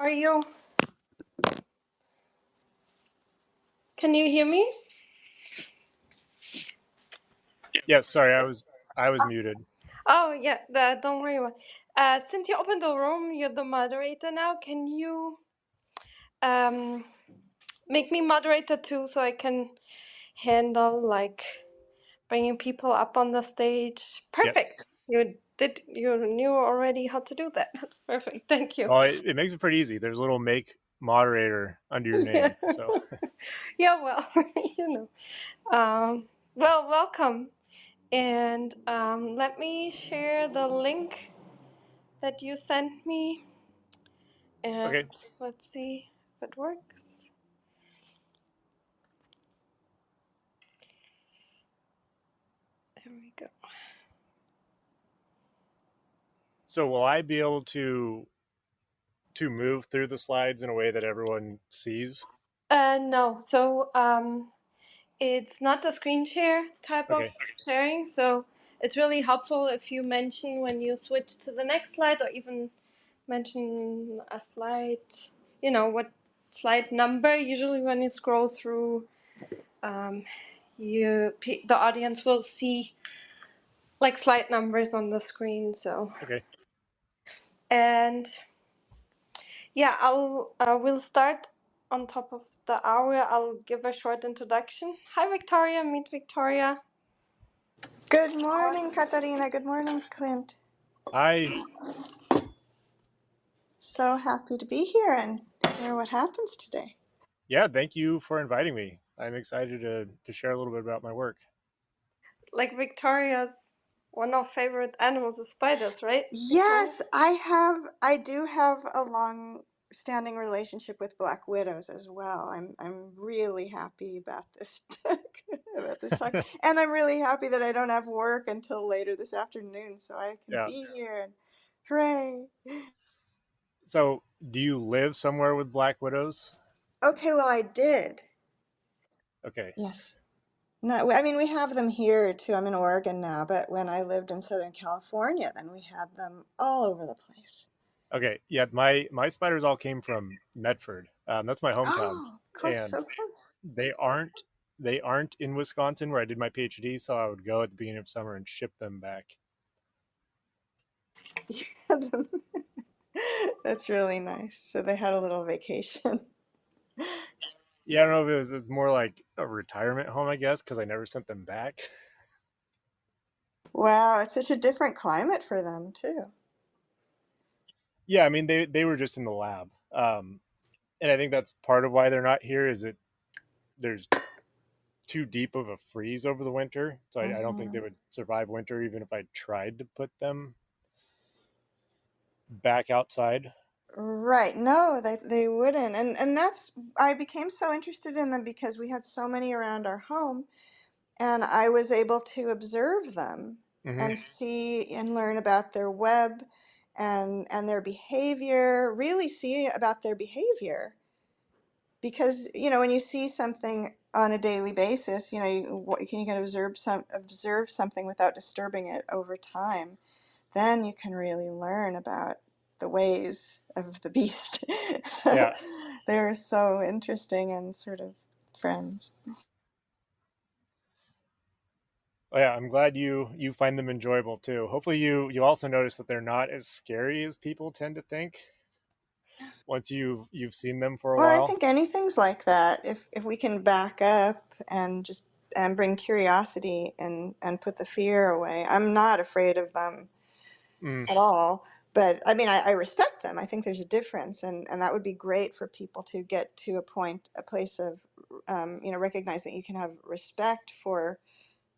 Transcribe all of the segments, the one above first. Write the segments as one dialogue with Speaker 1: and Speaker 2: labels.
Speaker 1: Are you? Can you hear me?
Speaker 2: Yes, sorry, I was muted.
Speaker 1: Oh yeah, don't worry about. Since you opened the room, you're the moderator now. Can you um make me moderator too, so I can handle like bringing people up on the stage?
Speaker 2: Yes.
Speaker 1: Perfect. You did. You knew already how to do that. That's perfect. Thank you.
Speaker 2: Well, it makes it pretty easy. There's a little make moderator under your
Speaker 1: Yeah.
Speaker 2: name. So,
Speaker 1: Yeah. Well, you know. Well, welcome. And let me share the link that you sent me. And
Speaker 2: okay.
Speaker 1: let's see if it works. There we go.
Speaker 2: So, will I be able to move through the slides in a way that everyone sees?
Speaker 1: No, so it's not a screen share type of
Speaker 2: Okay.
Speaker 1: sharing. So it's really helpful if you mention when you switch to the next slide, or even mention a slide, what slide number. Usually when you scroll through, um, the audience will see like slide numbers on the screen. So,
Speaker 2: Okay.
Speaker 1: and yeah, we'll start on top of the hour. I'll give a short introduction. Hi, Victoria. Meet Victoria.
Speaker 3: Good morning, Katarina. Good morning, Clint.
Speaker 2: Hi.
Speaker 3: So happy to be here and hear what happens today.
Speaker 2: Yeah, thank you for inviting me. I'm excited to share a little bit about my work.
Speaker 1: Like Victoria's one of favorite animals is spiders, right, Victoria?
Speaker 3: Yes, I do have a long-standing relationship with black widows as well. I'm really happy about this about this talk, and I'm really happy that I don't have work until later this afternoon, so I can
Speaker 2: Yeah.
Speaker 3: be here. And hooray!
Speaker 2: So, do you live somewhere with black widows?
Speaker 3: Okay, well, I did.
Speaker 2: Okay.
Speaker 3: Yes. No, I mean, we have them here too. I'm in Oregon now, but when I lived in Southern California, then we had them all over the place.
Speaker 2: Okay. Yeah, my spiders all came from Medford. That's my hometown,
Speaker 3: Oh, close,
Speaker 2: and
Speaker 3: so close.
Speaker 2: they aren't in Wisconsin where I did my PhD, so I would go at the beginning of summer and ship them back.
Speaker 3: You had them. That's really nice. So they had a little vacation.
Speaker 2: Yeah, I don't know if it was more like a retirement home, I guess, because I never sent them back.
Speaker 3: Wow, it's such a different climate for them too.
Speaker 2: Yeah, I mean they were just in the lab, and I think that's part of why they're not here. Is that there's too deep of a freeze over the winter, so I don't think
Speaker 3: Hmm.
Speaker 2: they would survive winter even if I tried to put them back outside.
Speaker 3: Right. No, they wouldn't. And that's I became so interested in them because we had so many around our home and I was able to observe them
Speaker 2: Hmm.
Speaker 3: and see and learn about their web and their behavior, really see about their behavior. Because, when you see something on a daily basis, you can observe something without disturbing it over time, then you can really learn about the ways of the beast. So
Speaker 2: Yeah.
Speaker 3: they're so interesting and sort of friends.
Speaker 2: Well, yeah, I'm glad you find them enjoyable too. Hopefully you also notice that they're not as scary as people tend to think once you've seen them for a
Speaker 3: Well, I
Speaker 2: while.
Speaker 3: think anything's like that. If we can back up and just and bring curiosity and put the fear away. I'm not afraid of them
Speaker 2: Mm,
Speaker 3: at all. But I mean, I respect them. I think there's a difference, and that would be great for people to get to a place of, recognize that you can have respect for,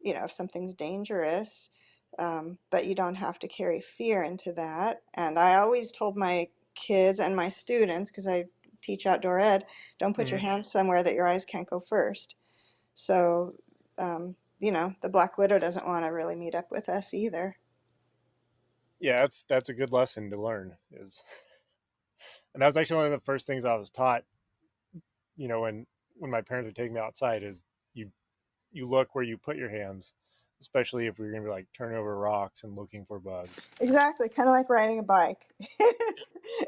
Speaker 3: if something's dangerous, but you don't have to carry fear into that. And I always told my kids and my students, because I teach outdoor ed, don't put your
Speaker 2: mm.
Speaker 3: hands somewhere that your eyes can't go first. So, the black widow doesn't want to really meet up with us either.
Speaker 2: Yeah, that's a good lesson to learn. Is and that was actually one of the first things I was taught. When my parents would take me outside, is you you look where you put your hands, especially if we're going to be like turning over rocks and looking for bugs.
Speaker 3: Exactly, kind of like riding a bike.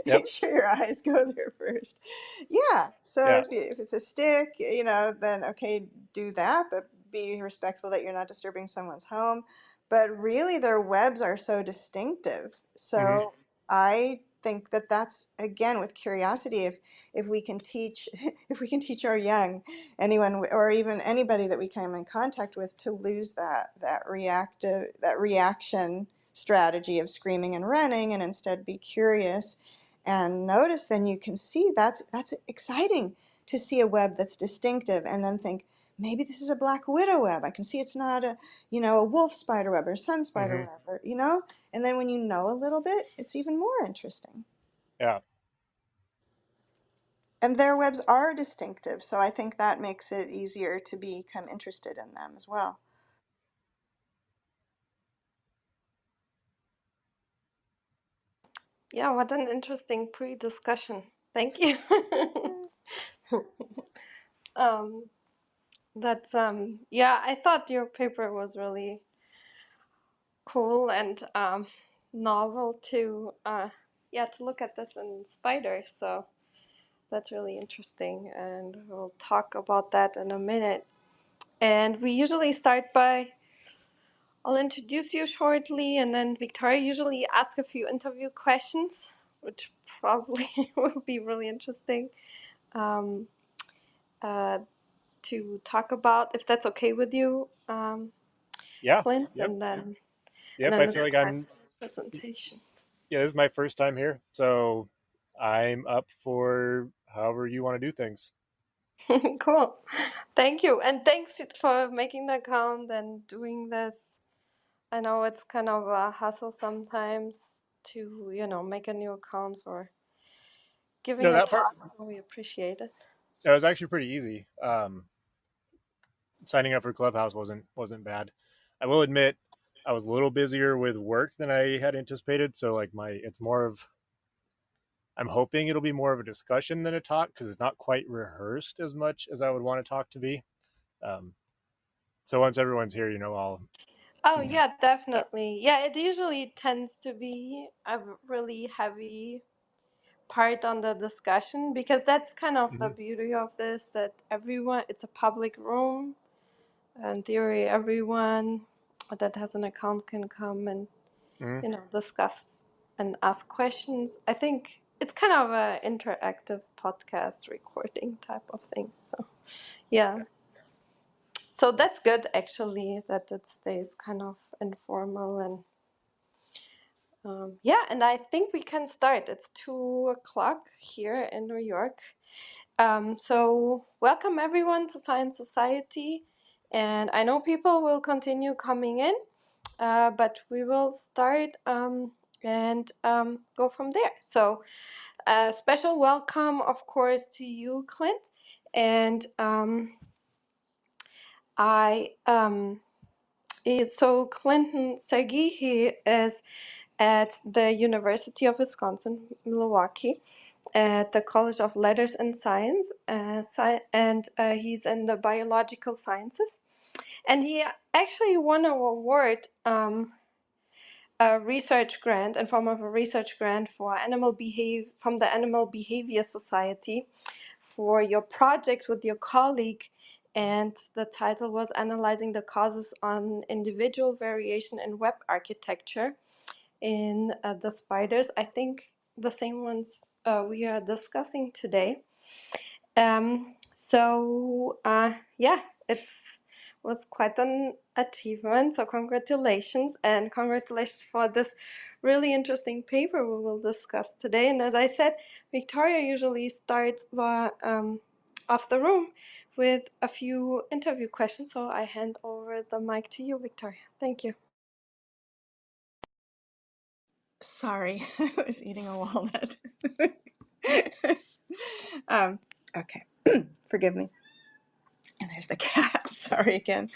Speaker 2: Yep.
Speaker 3: Make sure your eyes go there first. Yeah. So
Speaker 2: Yeah.
Speaker 3: if it's a stick, you know, then okay, do that, but be respectful that you're not disturbing someone's home. But really, their webs are so distinctive.
Speaker 2: Hmm.
Speaker 3: So I think that that's again with curiosity. If we can teach, if we can teach our young, anyone or even anybody that we come in contact with, to lose that reaction strategy of screaming and running and instead be curious and notice, then you can see that's exciting to see a web that's distinctive and then think, maybe this is a black widow web. I can see it's not a, you know, a wolf spider web or sun spider
Speaker 2: Hmm.
Speaker 3: web, or, you know, and then when you know a little bit, it's even more interesting.
Speaker 2: Yeah.
Speaker 3: And their webs are distinctive, so I think that makes it easier to become interested in them as well.
Speaker 1: Yeah, what an interesting pre-discussion. Thank you. um, that's yeah, I thought your paper was really cool and novel to yeah, to look at this in spiders. So that's really interesting, and we'll talk about that in a minute. And we usually start by, I'll introduce you shortly, and then Victoria usually asks a few interview questions, which probably will be really interesting um, uh, to talk about, if that's okay with you,
Speaker 2: Yeah.
Speaker 1: Clint,
Speaker 2: Yep.
Speaker 1: and
Speaker 2: Yep.
Speaker 1: then
Speaker 2: I feel
Speaker 1: it's
Speaker 2: like
Speaker 1: time
Speaker 2: I'm,
Speaker 1: for the presentation.
Speaker 2: yeah, this is my first time here. So I'm up for however you want to do things.
Speaker 1: Cool. Thank you. And thanks for making the account and doing this. I know it's kind of a hassle sometimes to, you know, make a new account for giving
Speaker 2: No,
Speaker 1: a
Speaker 2: that part,
Speaker 1: talk, so we appreciate it.
Speaker 2: that was actually pretty easy. Signing up for Clubhouse wasn't bad. I will admit I was a little busier with work than I had anticipated. So like it's more of, I'm hoping it'll be more of a discussion than a talk because it's not quite rehearsed as much as I would want a talk to be. Um, so once everyone's here, I'll,
Speaker 1: Oh, yeah,
Speaker 2: yeah.
Speaker 1: definitely. Yeah, it usually tends to be a really heavy part on the discussion, because that's kind of the
Speaker 2: Mm-hmm.
Speaker 1: beauty of this, that everyone, it's a public room. In theory, everyone that has an account can come and,
Speaker 2: Mm-hmm.
Speaker 1: you know, discuss and ask questions. I think it's kind of an interactive podcast recording type of thing. So, yeah. So that's good, actually, that it stays kind of informal and yeah, and I think we can start. It's 2 o'clock here in New York. So welcome everyone to Science Society. And I know people will continue coming in, but we will start and go from there. So a special welcome, of course, to you, Clint. And so Clint Sergi, he is at the University of Wisconsin, Milwaukee, at the College of Letters and Science, and he's in the biological sciences. And he actually won an award, a research grant, in form of a research grant for from the Animal Behavior Society for your project with your colleague. And the title was Analyzing the Causes on Individual Variation in Web Architecture in the spiders. I think the same ones we are discussing today. Yeah, it was quite an achievement. So congratulations, and congratulations for this really interesting paper we will discuss today. And as I said, Victoria usually starts off the room with a few interview questions. So I hand over the mic to you, Victoria. Thank you.
Speaker 3: Sorry, I was eating a walnut. Okay, forgive me. And there's the cat. Sorry again.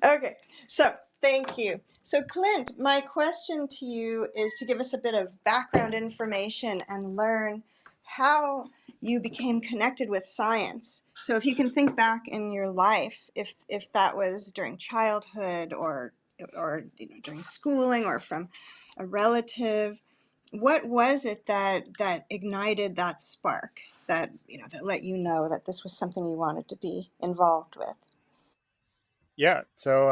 Speaker 3: Okay, so thank you. So, Clint, my question to you is to give us a bit of background information and learn how you became connected with science. So, if you can think back in your life, if that was during childhood or or during schooling or from a relative. What was it that ignited that spark that that let you know that this was something you wanted to be involved with?
Speaker 2: Yeah. So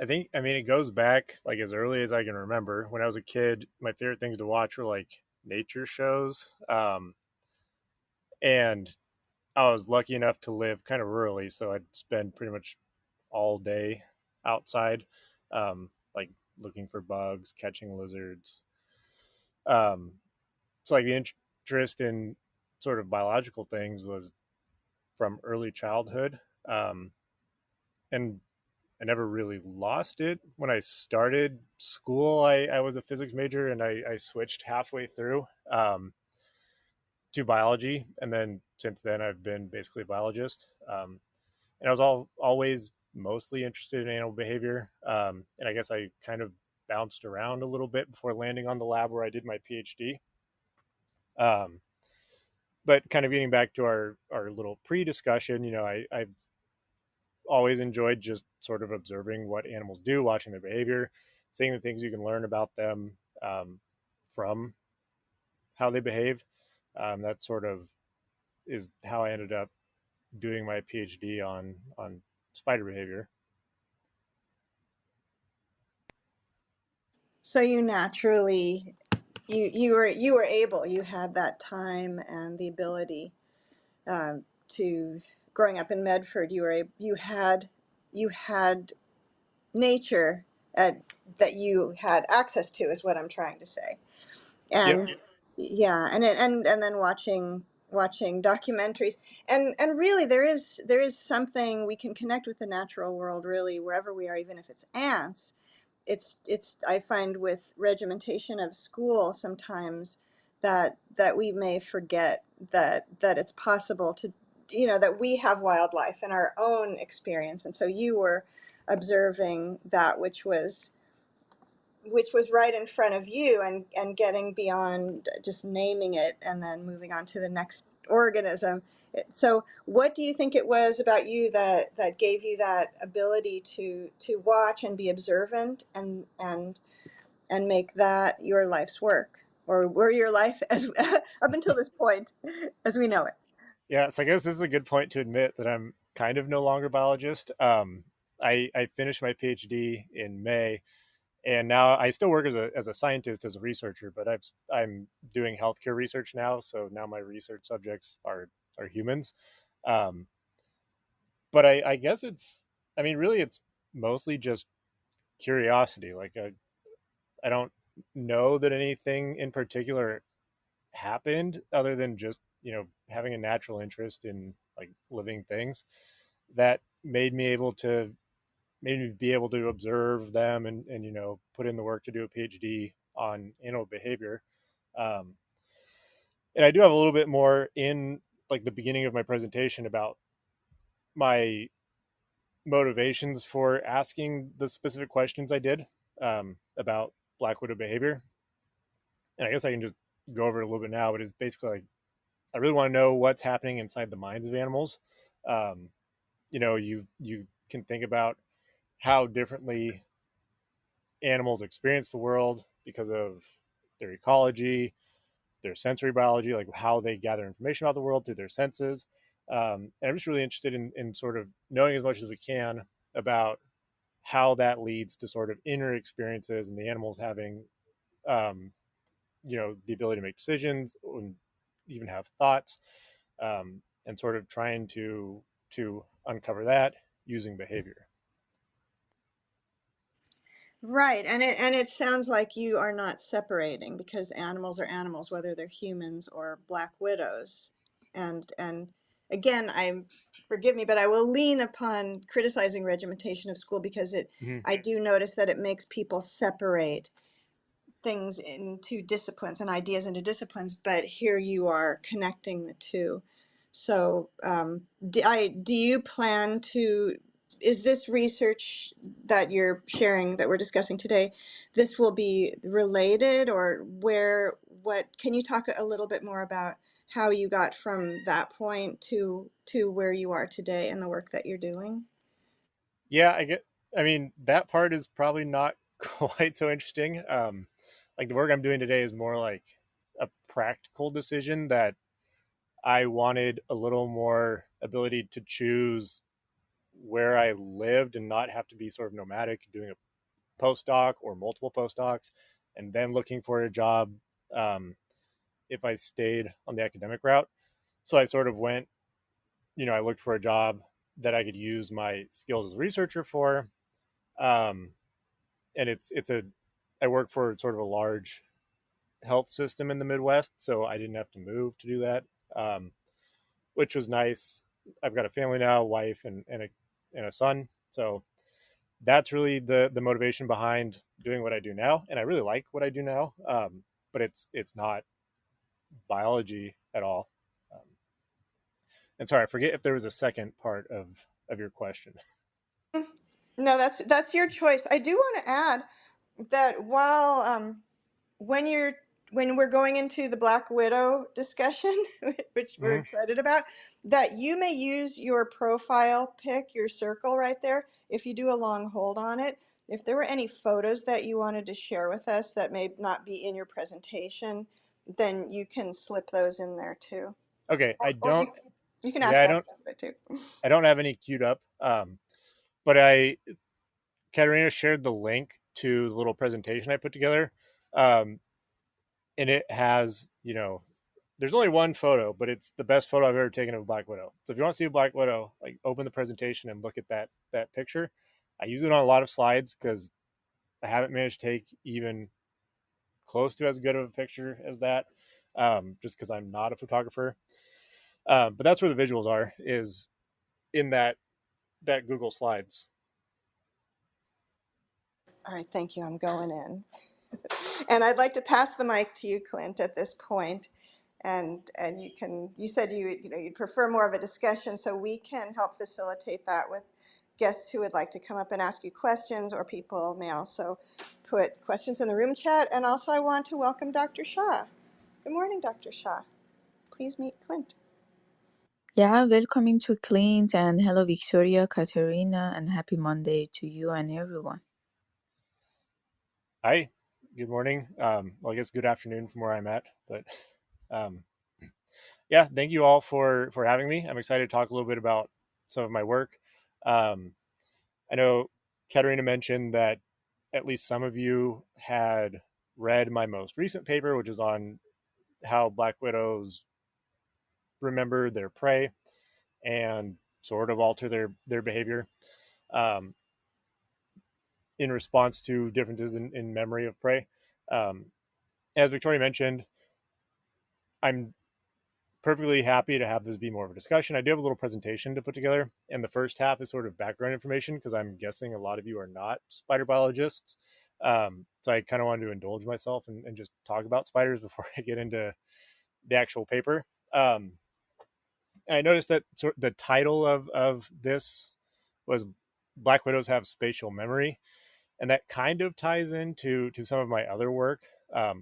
Speaker 2: I think, I mean, it goes back like as early as I can remember. When I was a kid, my favorite things to watch were like nature shows. And I was lucky enough to live kind of rurally, so I'd spend pretty much all day outside, like looking for bugs, catching lizards. Um, so like the interest in sort of biological things was from early childhood, and I never really lost it. When I started school, I was a physics major, and I switched halfway through to biology, and then since then I've been basically a biologist. And I was always mostly interested in animal behavior, and I guess I kind of bounced around a little bit before landing on the lab where I did my PhD. Um, but kind of getting back to our little pre-discussion, I've always enjoyed just sort of observing what animals do, watching their behavior, seeing the things you can learn about them from how they behave. That sort of is how I ended up doing my PhD on spider behavior.
Speaker 3: So you naturally you were able, you had that time and the ability to, growing up in Medford, you had nature at, that you had access to, is what I'm trying to say.
Speaker 2: Yep.
Speaker 3: And yeah, and then watching documentaries, and really there is something we can connect with the natural world really wherever we are, even if it's ants. It's I find with regimentation of school sometimes that we may forget that it's possible to, that we have wildlife in our own experience. And so you were observing that which was right in front of you, and getting beyond just naming it and then moving on to the next organism. So what do you think it was about you that gave you that ability to watch and be observant, and make that your life's work, or were your life as up until this point as we know it?
Speaker 2: Yeah, so I guess this is a good point to admit that I'm kind of no longer a biologist. I finished my PhD in May, and now I still work as a scientist, as a researcher, but I'm doing healthcare research now. So now my research subjects are humans. Um, but I guess I mean, really, it's mostly just curiosity. Like I don't know that anything in particular happened other than just having a natural interest in like living things that made me be able to observe them and put in the work to do a PhD on animal behavior. um, and I do have a little bit more in like the beginning of my presentation about my motivations for asking the specific questions I did about black widow behavior, and I guess I can just go over it a little bit now. But it's basically like I really want to know what's happening inside the minds of animals. Um, you can think about how differently animals experience the world because of their ecology, their sensory biology, like how they gather information about the world through their senses. And I'm just really interested in sort of knowing as much as we can about how that leads to sort of inner experiences and the animals having, um, the ability to make decisions and even have thoughts, and sort of trying to uncover that using behavior.
Speaker 3: Right, and it sounds like you are not separating, because animals are animals, whether they're humans or black widows. And again, I'm forgive me, but I will lean upon criticizing regimentation of school, because
Speaker 2: Mm-hmm.
Speaker 3: I do notice that it makes people separate things into disciplines and ideas into disciplines, but here you are connecting the two. So, do you plan to, is this research that you're sharing, that we're discussing today, this will be related, or what, can you talk a little bit more about how you got from that point to where you are today and the work that you're doing?
Speaker 2: Yeah, I get. I mean, that part is probably not quite so interesting. Like the work I'm doing today is more like a practical decision that I wanted a little more ability to choose where I lived and not have to be sort of nomadic, doing a postdoc or multiple postdocs, and then looking for a job um, if I stayed on the academic route. So I sort of went, I looked for a job that I could use my skills as a researcher for. Um, and I work for sort of a large health system in the Midwest, so I didn't have to move to do that, um, which was nice. I've got a family now, a wife, and a son. So that's really the motivation behind doing what I do now, and I really like what I do now. But it's not biology at all. Um, and sorry, I forget if there was a second part of your question.
Speaker 3: No, that's your choice. I do want to add that while when you're when we're going into the Black Widow discussion, which we're
Speaker 2: Mm-hmm.
Speaker 3: excited about, that you may use your profile pic, your circle right there, if you do a long hold on it. If there were any photos that you wanted to share with us that may not be in your presentation, then you can slip those in there too.
Speaker 2: Okay,
Speaker 3: Or you can
Speaker 2: yeah,
Speaker 3: ask us about it too.
Speaker 2: I don't have any queued up. But Katerina shared the link to the little presentation I put together. Um, and it has, there's only one photo, but it's the best photo I've ever taken of a Black Widow. So if you want to see a Black Widow, like open the presentation and look at that picture. I use it on a lot of slides because I haven't managed to take even close to as good of a picture as that, just because I'm not a photographer. But that's where the visuals are, is in that Google Slides.
Speaker 3: All right, thank you. I'm going in. And I'd like to pass the mic to you, Clint, at this point. And you said you'd prefer more of a discussion, so we can help facilitate that with guests who would like to come up and ask you questions, or people may also put questions in the room chat. And also I want to welcome Dr. Shah. Good morning, Dr. Shah. Please meet Clint.
Speaker 4: Yeah, welcoming to Clint and hello Victoria, Katerina, and happy Monday to you and everyone.
Speaker 2: Hi, good morning. Well, I guess good afternoon from where I'm at, but um, yeah, thank you all for having me. I'm excited to talk a little bit about some of my work. Um, I know Katerina mentioned that at least some of you had read my most recent paper, which is on how black widows remember their prey and sort of alter their behavior um, in response to differences in memory of prey. Um, as Victoria mentioned, I'm perfectly happy to have this be more of a discussion. I do have a little presentation to put together, and the first half is sort of background information because I'm guessing a lot of you are not spider biologists. So I kind of wanted to indulge myself and just talk about spiders before I get into the actual paper. And I noticed that the title of this was "Black Widows Have Spatial Memory," and that kind of ties into some of my other work,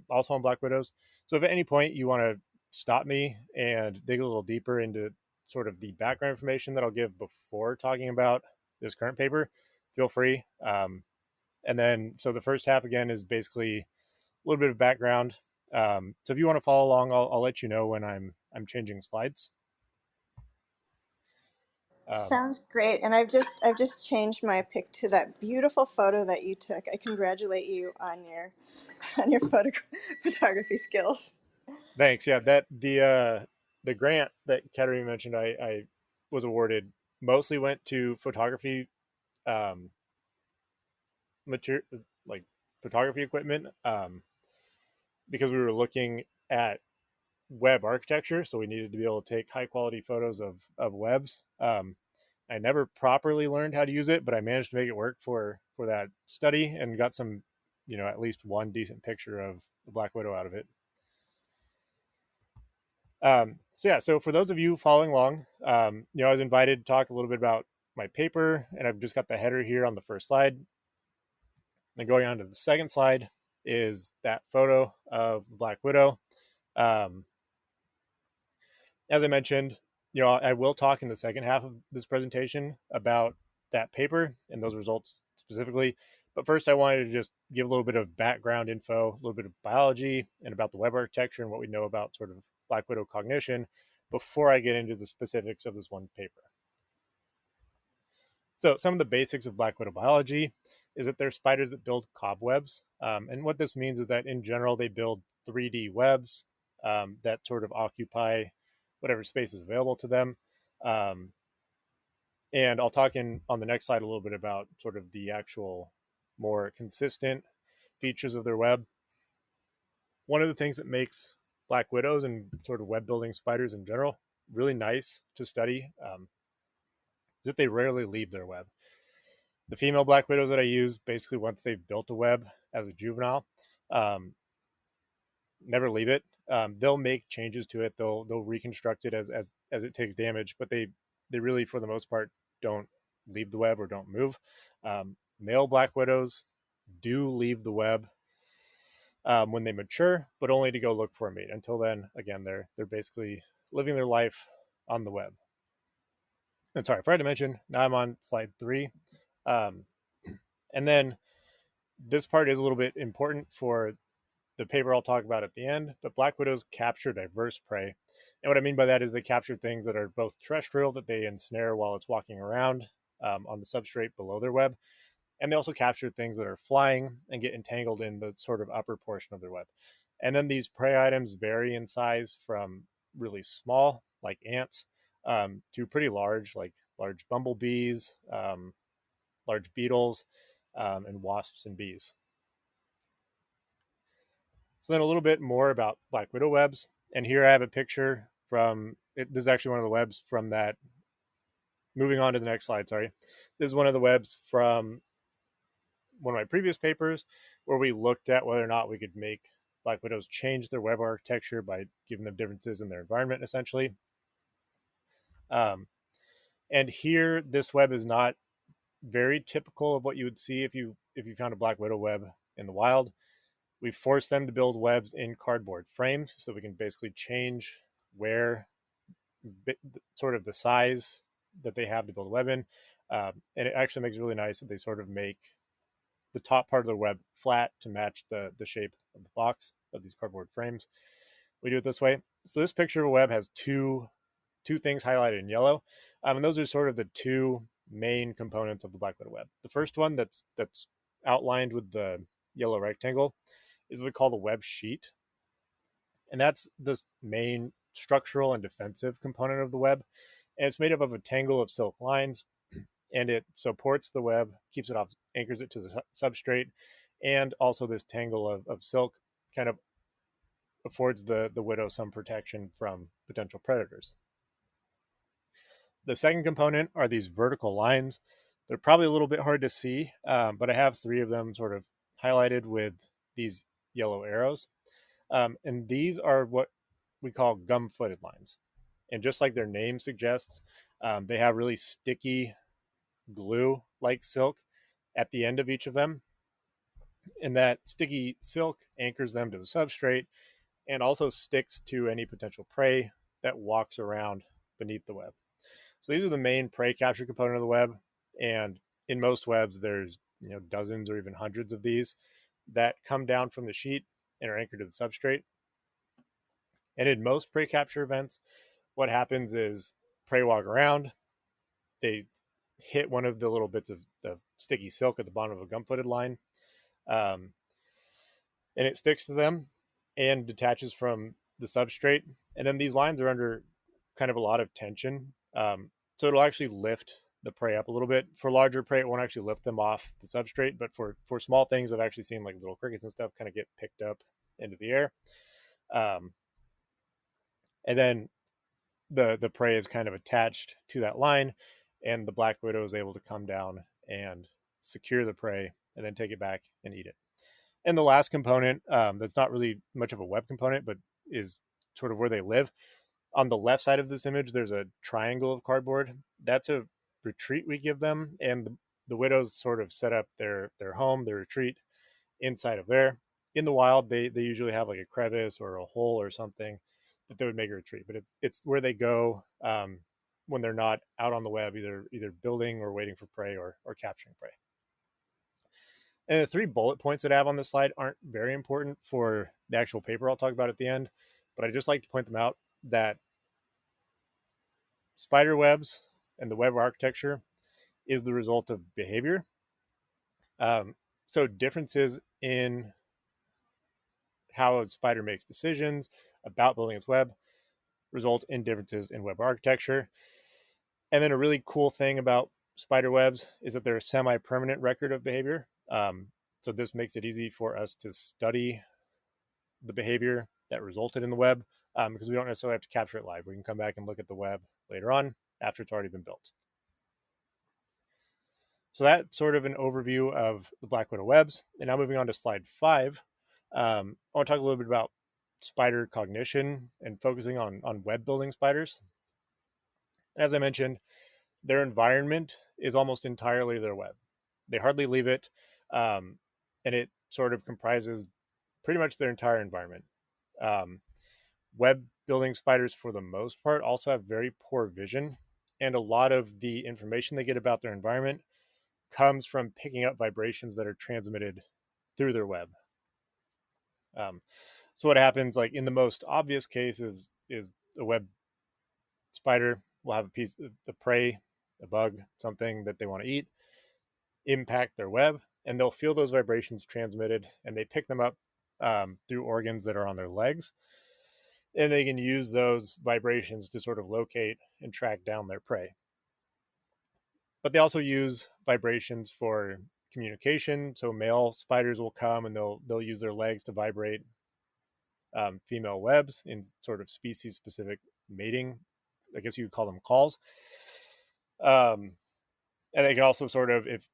Speaker 2: also on black widows. So if at any point you want to stop me and dig a little deeper into sort of the background information that I'll give before talking about this current paper, feel free. And then so the first half again is basically a little bit of background. So if you want to follow along, I'll let you know when I'm changing slides. Um,
Speaker 3: Sounds great. And I've just changed my pic to that beautiful photo that you took. I congratulate you on your on your photography skills.
Speaker 2: Thanks. Yeah, that the grant that Katerina mentioned, I was awarded mostly went to photography, um, material like photography equipment, because we were looking at web architecture, so we needed to be able to take high quality photos of webs. I never properly learned how to use it, but I managed to make it work for that study and got some, at least one decent picture of the Black Widow out of it. So yeah, so for those of you following along, I was invited to talk a little bit about my paper, and I've just got the header here on the first slide. Then going on to the second slide is that photo of Black Widow. Um, as I mentioned, I will talk in the second half of this presentation about that paper and those results specifically. But first, I wanted to just give a little bit of background info, a little bit of biology, and about the web architecture and what we know about sort of black widow cognition before I get into the specifics of this one paper. So some of the basics of black widow biology is that they're spiders that build cobwebs. And what this means is that in general, they build 3D webs that sort of occupy whatever space is available to them. And I'll talk on the next slide a little bit about sort of the actual more consistent features of their web. One of the things that makes black widows and sort of web building spiders in general really nice to study is that they rarely leave their web. The female black widows that I use, basically once they've built a web as a juvenile, never leave it. They'll make changes to it. They'll reconstruct it as it takes damage, but they really, for the most part, don't leave the web or don't move. Male black widows do leave the web when they mature, but only to go look for a mate. Until then, again, they're basically living their life on the web. And sorry, I forgot to mention, now I'm on slide 3. And then this part is a little bit important for the paper I'll talk about at the end, but black widows capture diverse prey. And what I mean by that is they capture things that are both terrestrial, that they ensnare while it's walking around on the substrate below their web, and they also capture things that are flying and get entangled in the sort of upper portion of their web. And then these prey items vary in size from really small, like ants, to pretty large, like large bumblebees, large beetles, and wasps and bees. So then a little bit more about black widow webs. And here I have a picture from, this is actually one of the webs from that, moving on to the next slide, sorry. This is one of the webs from one of my previous papers where we looked at whether or not we could make black widows change their web architecture by giving them differences in their environment, essentially. And here, this web is not very typical of what you would see if you found a black widow web in the wild. We forced them to build webs in cardboard frames so we can basically change where sort of the size that they have to build a web in. And it actually makes it really nice that they sort of make the top part of the web flat to match the shape of the box of these cardboard frames. We do it this way. So this picture of a web has two things highlighted in yellow. And those are sort of the two main components of the black widow web. The first one that's outlined with the yellow rectangle is what we call the web sheet. And that's the main structural and defensive component of the web. And it's made up of a tangle of silk lines, and it supports the web, keeps it off, anchors it to the substrate, and also this tangle of silk kind of affords the widow some protection from potential predators. The second component are these vertical lines. They're probably a little bit hard to see, but I have 3 of them sort of highlighted with these yellow arrows. And these are what we call gum-footed lines. And just like their name suggests, they have really sticky glue-like silk at the end of each of them. And that sticky silk anchors them to the substrate and also sticks to any potential prey that walks around beneath the web. So these are the main prey capture component of the web. And in most webs, there's dozens or even hundreds of these that come down from the sheet and are anchored to the substrate. And in most prey capture events, what happens is prey walk around, they hit one of the little bits of sticky silk at the bottom of a gum-footed line, and it sticks to them and detaches from the substrate. And then these lines are under kind of a lot of tension. So it'll actually lift the prey up a little bit. For larger prey, it won't actually lift them off the substrate, but for small things, I've actually seen like little crickets and stuff kind of get picked up into the air. And then the prey is kind of attached to that line, and the black widow is able to come down and secure the prey and then take it back and eat it. And the last component, that's not really much of a web component, but is sort of where they live. On the left side of this image, there's a triangle of cardboard. That's a retreat we give them, and the widows sort of set up their home, their retreat inside of there. In the wild, they usually have like a crevice or a hole or something that they would make a retreat, but it's where they go when they're not out on the web, either building or waiting for prey or capturing prey. And the 3 bullet points that I have on this slide aren't very important for the actual paper I'll talk about at the end, but I just like to point them out that spider webs and the web architecture is the result of behavior. So differences in how a spider makes decisions about building its web result in differences in web architecture. And then a really cool thing about spider webs is that they're a semi-permanent record of behavior. So this makes it easy for us to study the behavior that resulted in the web, because we don't necessarily have to capture it live. We can come back and look at the web later on after it's already been built. So that's sort of an overview of the Black Widow webs. And now moving on to slide 5, I want to talk a little bit about spider cognition and focusing on web building spiders. As I mentioned, their environment is almost entirely their web. They hardly leave it, and it sort of comprises pretty much their entire environment. Web building spiders, for the most part, also have very poor vision, and a lot of the information they get about their environment comes from picking up vibrations that are transmitted through their web. So what happens, like in the most obvious case, is a web spider will have a piece of the prey, a bug, something that they want to eat, impact their web, and they'll feel those vibrations transmitted, and they pick them up through organs that are on their legs, and they can use those vibrations to sort of locate and track down their prey. But they also use vibrations for communication. So male spiders will come and they'll use their legs to vibrate female webs in sort of species specific mating, I guess you would call them calls. And they can also sort of, if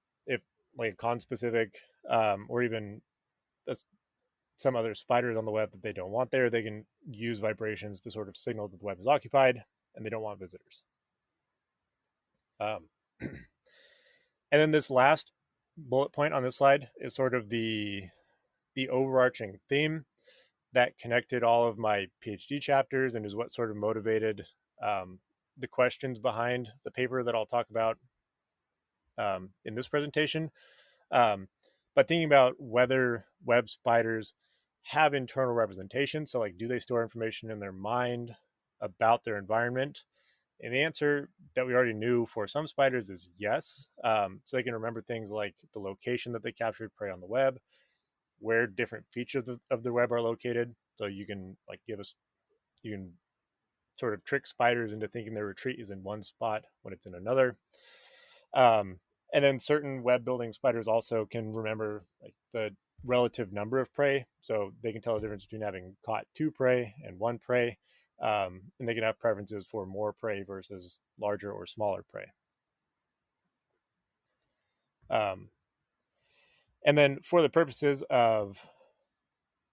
Speaker 2: like con specific, or even some other spiders on the web that they don't want there, they can use vibrations to sort of signal that the web is occupied and they don't want visitors. And then this last bullet point on this slide is sort of the overarching theme that connected all of my PhD chapters and is what sort of motivated the questions behind the paper that I'll talk about in this presentation. But thinking about whether web spiders have internal representation, so like, do they store information in their mind about their environment? And the answer that we already knew for some spiders is yes. So they can remember things like the location that they captured prey on the web, where different features of the web are located. So you can you can sort of trick spiders into thinking their retreat is in one spot when it's in another. And then certain web building spiders also can remember like the relative number of prey. So they can tell the difference between having caught 2 prey and 1 prey. And they can have preferences for more prey versus larger or smaller prey. And then for the purposes of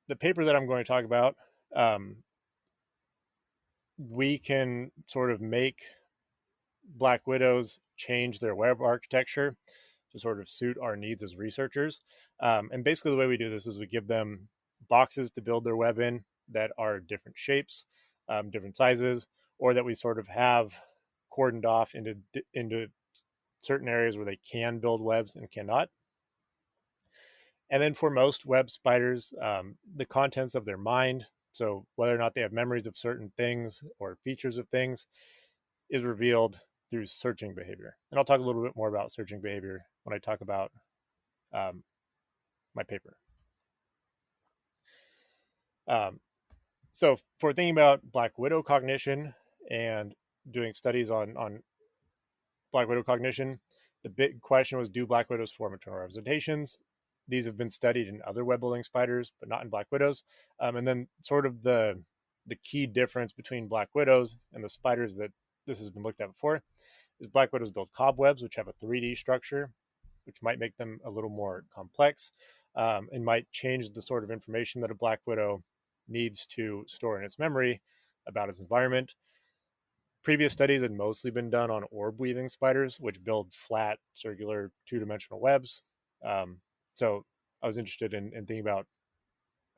Speaker 2: the paper that I'm going to talk about, we can sort of make black widows change their web architecture to sort of suit our needs as researchers. And basically the way we do this is we give them boxes to build their web in that are different shapes, different sizes, or that we sort of have cordoned off into certain areas where they can build webs and cannot. And then for most web spiders, the contents of their mind, so whether or not they have memories of certain things or features of things, is revealed through searching behavior. And I'll talk a little bit more about searching behavior when I talk about my paper. So for thinking about black widow cognition and doing studies on black widow cognition, the big question was, do black widows form internal representations? These have been studied in other web building spiders, but not in black widows. And then sort of the key difference between black widows and the spiders that this has been looked at before is black widows build cobwebs, which have a 3D structure, which might make them a little more complex, and might change the sort of information that a black widow needs to store in its memory about its environment. Previous studies had mostly been done on orb weaving spiders, which build flat, circular, 2-dimensional webs. So I was interested in thinking about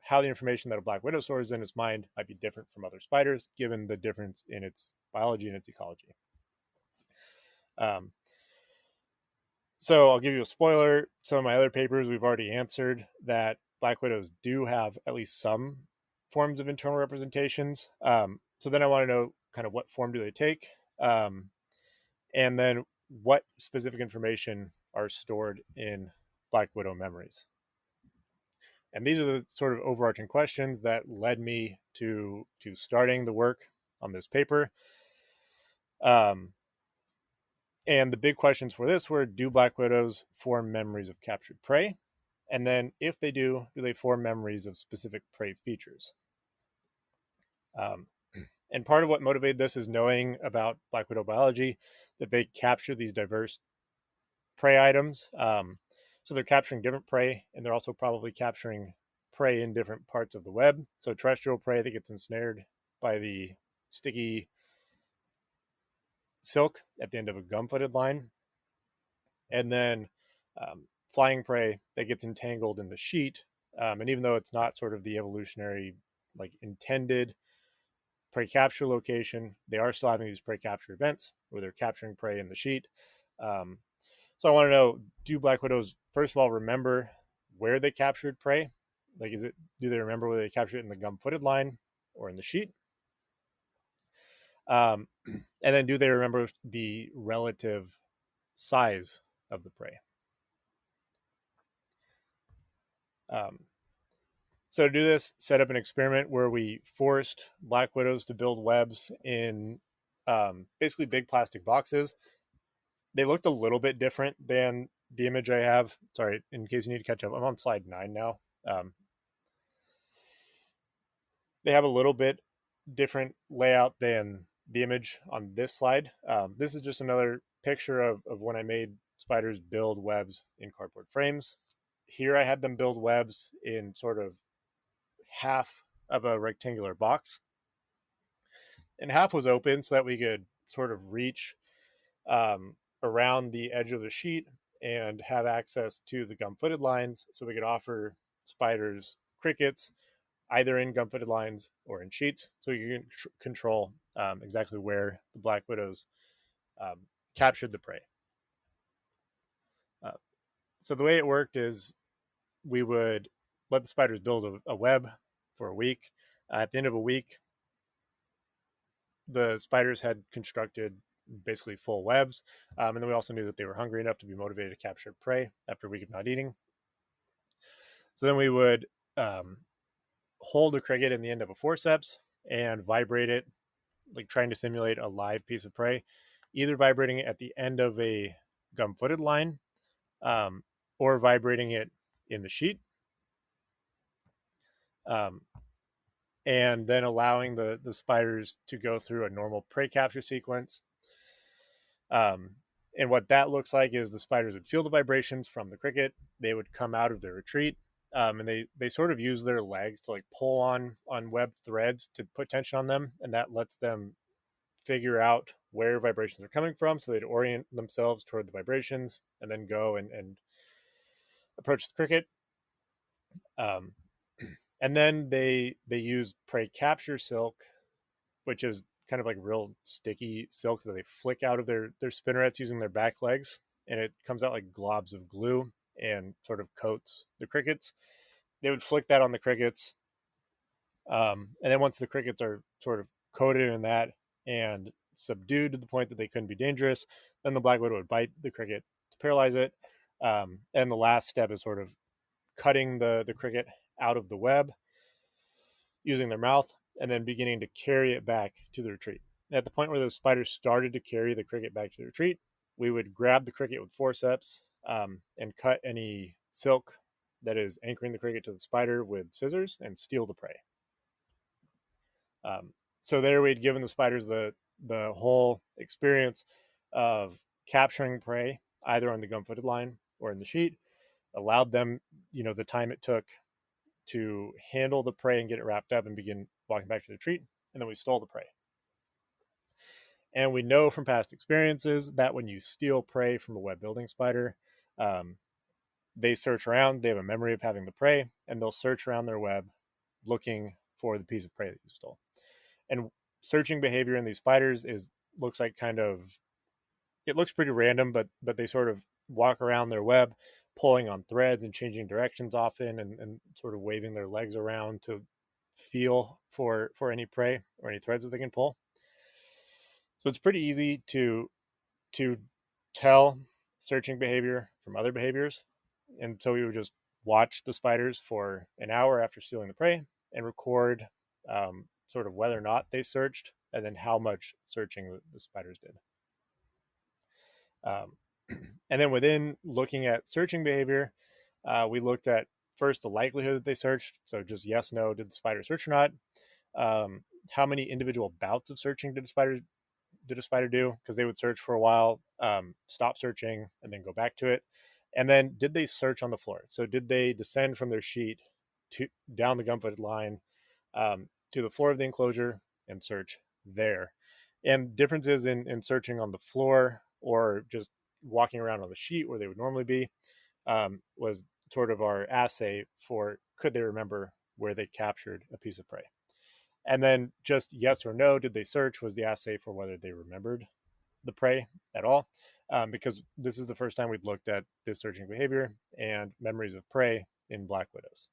Speaker 2: how the information that a black widow stores in its mind might be different from other spiders, given the difference in its biology and its ecology. So I'll give you a spoiler. Some of my other papers we've already answered that black widows do have at least some forms of internal representations. So then I want to know kind of what form do they take, and then what specific information are stored in black widow memories. And these are the sort of overarching questions that led me to starting the work on this paper. Um, and the big questions for this were: do black widows form memories of captured prey? And then, if they do they form memories of specific prey features? Um, and part of what motivated this is knowing about black widow biology, that they capture these diverse prey items. So they're capturing different prey, and they're also probably capturing prey in different parts of the web. So terrestrial prey that gets ensnared by the sticky silk at the end of a gum-footed line, and then flying prey that gets entangled in the sheet. And even though it's not sort of the evolutionary, like, intended prey capture location, they are still having these prey capture events where they're capturing prey in the sheet. Um, so I want to know: do black widows, first of all, remember where they captured prey? Like, do they remember whether they captured it in the gum-footed line or in the sheet? And then, do they remember the relative size of the prey? Um, so to do this, set up an experiment where we forced black widows to build webs in basically big plastic boxes. They looked a little bit different than the image I have. Sorry, in case you need to catch up, I'm on slide 9 now. They have a little bit different layout than the image on this slide. This is just another picture of when I made spiders build webs in cardboard frames. Here I had them build webs in sort of half of a rectangular box, and half was open so that we could sort of reach around the edge of the sheet and have access to the gum-footed lines, so we could offer spiders crickets either in gum-footed lines or in sheets, so you can control exactly where the black widows captured the prey. So the way it worked is we would let the spiders build a web for a week. At the end of a week, the spiders had constructed basically full webs, and then we also knew that they were hungry enough to be motivated to capture prey after a week of not eating. So then we would hold a cricket in the end of a forceps and vibrate it, like trying to simulate a live piece of prey, either vibrating it at the end of a gum-footed line, or vibrating it in the sheet, and then allowing the spiders to go through a normal prey capture sequence. And what that looks like is the spiders would feel the vibrations from the cricket. They would come out of their retreat, and they sort of use their legs to, like, pull on web threads to put tension on them, and that lets them figure out where vibrations are coming from, so they'd orient themselves toward the vibrations and then go and approach the cricket. And then they use prey capture silk, which is kind of like real sticky silk that they flick out of their spinnerets using their back legs, and it comes out like globs of glue and sort of coats the crickets. They would flick that on the crickets, and then once the crickets are sort of coated in that and subdued to the point that they couldn't be dangerous, then the black widow would bite the cricket to paralyze it. And the last step is sort of cutting the cricket out of the web using their mouth, and then beginning to carry it back to the retreat. At the point where those spiders started to carry the cricket back to the retreat, we would grab the cricket with forceps, and cut any silk that is anchoring the cricket to the spider with scissors and steal the prey. So there we'd given the spiders the whole experience of capturing prey either on the gum-footed line or in the sheet, allowed them, the time it took to handle the prey and get it wrapped up and begin walking back to the retreat, and then we stole the prey. And we know from past experiences that when you steal prey from a web building spider, they search around, they have a memory of having the prey, and they'll search around their web looking for the piece of prey that you stole. And searching behavior in these spiders looks like it looks pretty random, but they sort of walk around their web, pulling on threads and changing directions often, and sort of waving their legs around to feel for any prey or any threads that they can pull. So it's pretty easy to tell searching behavior from other behaviors. And so we would just watch the spiders for an hour after stealing the prey and record sort of whether or not they searched and then how much searching the spiders did. Um, and then within looking at searching behavior, we looked at first the likelihood that they searched. So just yes, no, did the spider search or not? How many individual bouts of searching did a spider do? Because they would search for a while, stop searching, and then go back to it. And then did they search on the floor? So did they descend from their sheet down the gum-footed line to the floor of the enclosure and search there? And differences in searching on the floor or just walking around on the sheet where they would normally be was sort of our assay for could they remember where they captured a piece of prey. And then just yes or no, did they search was the assay for whether they remembered the prey at all. Because this is the first time we've looked at this searching behavior and memories of prey in black widows.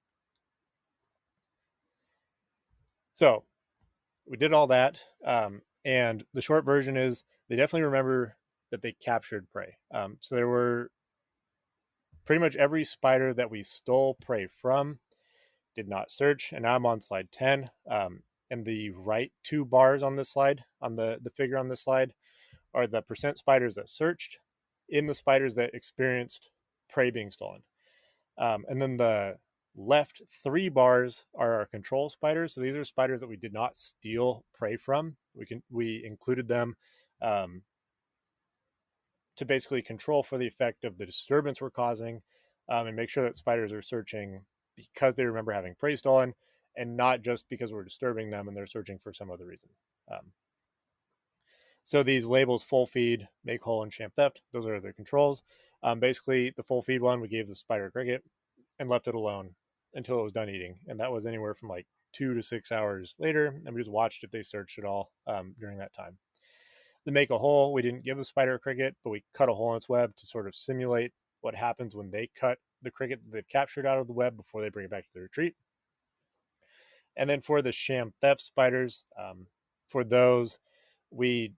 Speaker 2: So we did all that. And the short version is they definitely remember that they captured prey. So there were pretty much every spider that we stole prey from did not search. And now I'm on slide 10. And the right two bars on this slide, on the figure on this slide, are the percent spiders that searched in the spiders that experienced prey being stolen. And then the left three bars are our control spiders. So these are spiders that we did not steal prey from. We included them to basically control for the effect of the disturbance we're causing, and make sure that spiders are searching because they remember having prey stolen and not just because we're disturbing them and they're searching for some other reason. So these labels, full feed, make whole, and sham theft, those are the controls. Basically, the full feed one, we gave the spider cricket and left it alone until it was done eating. And that was anywhere from like 2 to 6 hours later. And we just watched if they searched at all during that time. The make a hole, we didn't give the spider a cricket, but we cut a hole in its web to sort of simulate what happens when they cut the cricket that they've captured out of the web before they bring it back to the retreat. And then for the sham theft spiders, for those, we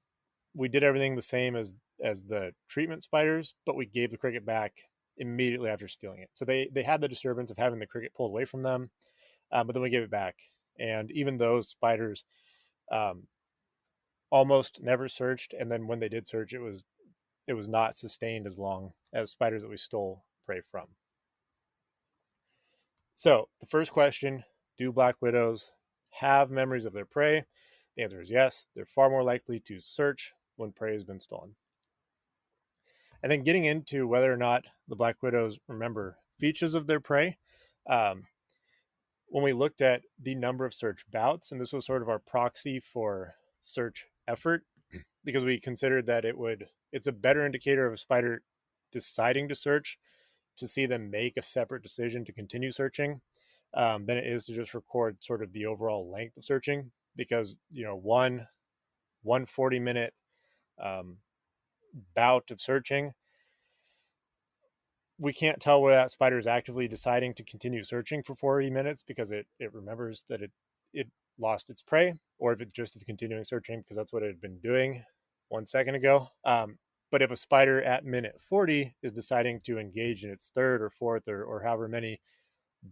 Speaker 2: did everything the same as the treatment spiders, but we gave the cricket back immediately after stealing it. So they had the disturbance of having the cricket pulled away from them, but then we gave it back. And even those spiders almost never searched, and then when they did search, it was not sustained as long as spiders that we stole prey from. So the first question, do black widows have memories of their prey? The answer is yes. They're far more likely to search when prey has been stolen. And then getting into whether or not the black widows remember features of their prey, when we looked at the number of search bouts, and this was sort of our proxy for search effort, because we considered that it's a better indicator of a spider deciding to search to see them make a separate decision to continue searching than it is to just record sort of the overall length of searching, because one 40-minute bout of searching, we can't tell whether that spider is actively deciding to continue searching for 40 minutes because it remembers that it lost its prey, or if it just is continuing searching because that's what it had been doing 1 second ago. But if a spider at minute 40 is deciding to engage in its third or fourth or however many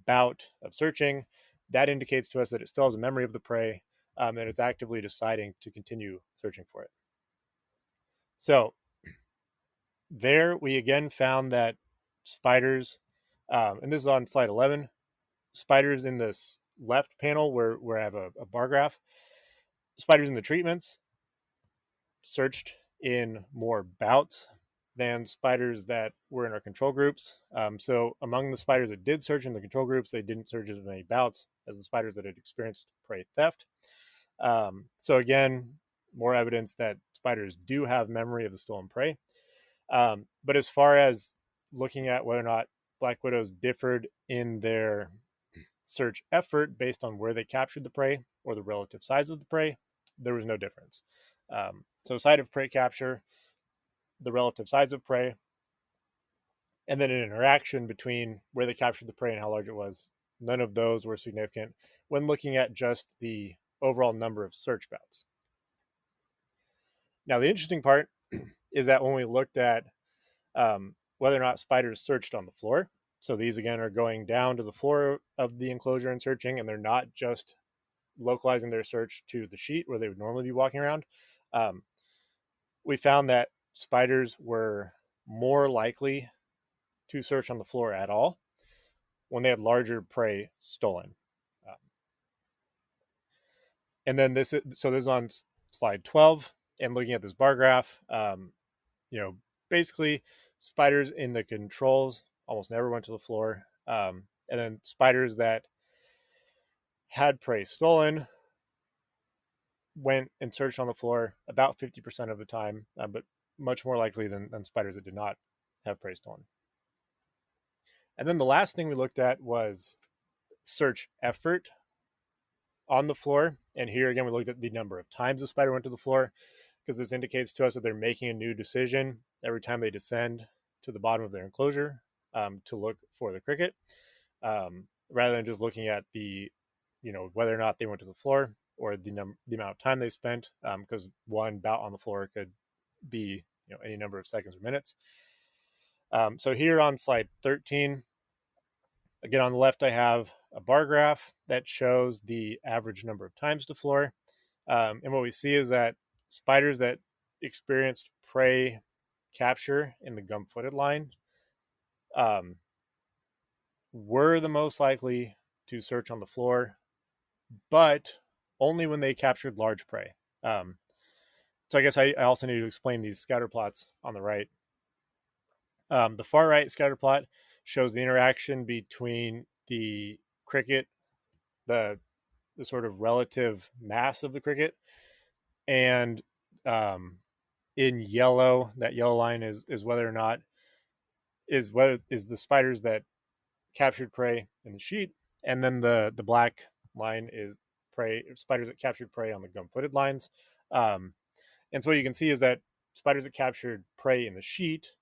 Speaker 2: bout of searching, that indicates to us that it still has a memory of the prey, and it's actively deciding to continue searching for it. So there we again found that spiders, and this is on slide 11, spiders in this left panel where I have a bar graph, spiders in the treatments searched in more bouts than spiders that were in our control groups. So among the spiders that did search in the control groups, they didn't search as many bouts as the spiders that had experienced prey theft. So again, more evidence that spiders do have memory of the stolen prey. But as far as looking at whether or not black widows differed in their search effort based on where they captured the prey or the relative size of the prey, there was no difference. So site of prey capture, the relative size of prey, and then an interaction between where they captured the prey and how large it was. None of those were significant when looking at just the overall number of search bouts. Now, the interesting part is that when we looked at whether or not spiders searched on the floor, so these again are going down to the floor of the enclosure and searching, and they're not just localizing their search to the sheet where they would normally be walking around. Um, we found that spiders were more likely to search on the floor at all when they had larger prey stolen. Um, and then this is on slide 12, and looking at this bar graph, basically spiders in the controls almost never went to the floor. And then spiders that had prey stolen went and searched on the floor about 50% of the time, but much more likely than spiders that did not have prey stolen. And then the last thing we looked at was search effort on the floor. And here again, we looked at the number of times the spider went to the floor, because this indicates to us that they're making a new decision every time they descend to the bottom of their enclosure to look for the cricket, rather than just looking at whether or not they went to the floor or the amount of time they spent, because one bout on the floor could be any number of seconds or minutes. So here on slide 13, again, on the left, I have a bar graph that shows the average number of times to floor. And what we see is that spiders that experienced prey capture in the gum-footed line were the most likely to search on the floor, but only when they captured large prey. So I guess I also need to explain these scatter plots on the right. The far right scatter plot shows the interaction between the cricket, the sort of relative mass of the cricket, and in yellow, that yellow line is whether or not is the spiders that captured prey in the sheet, and then the black line is spiders that captured prey on the gum-footed lines. And so what you can see is that spiders that captured prey in the sheet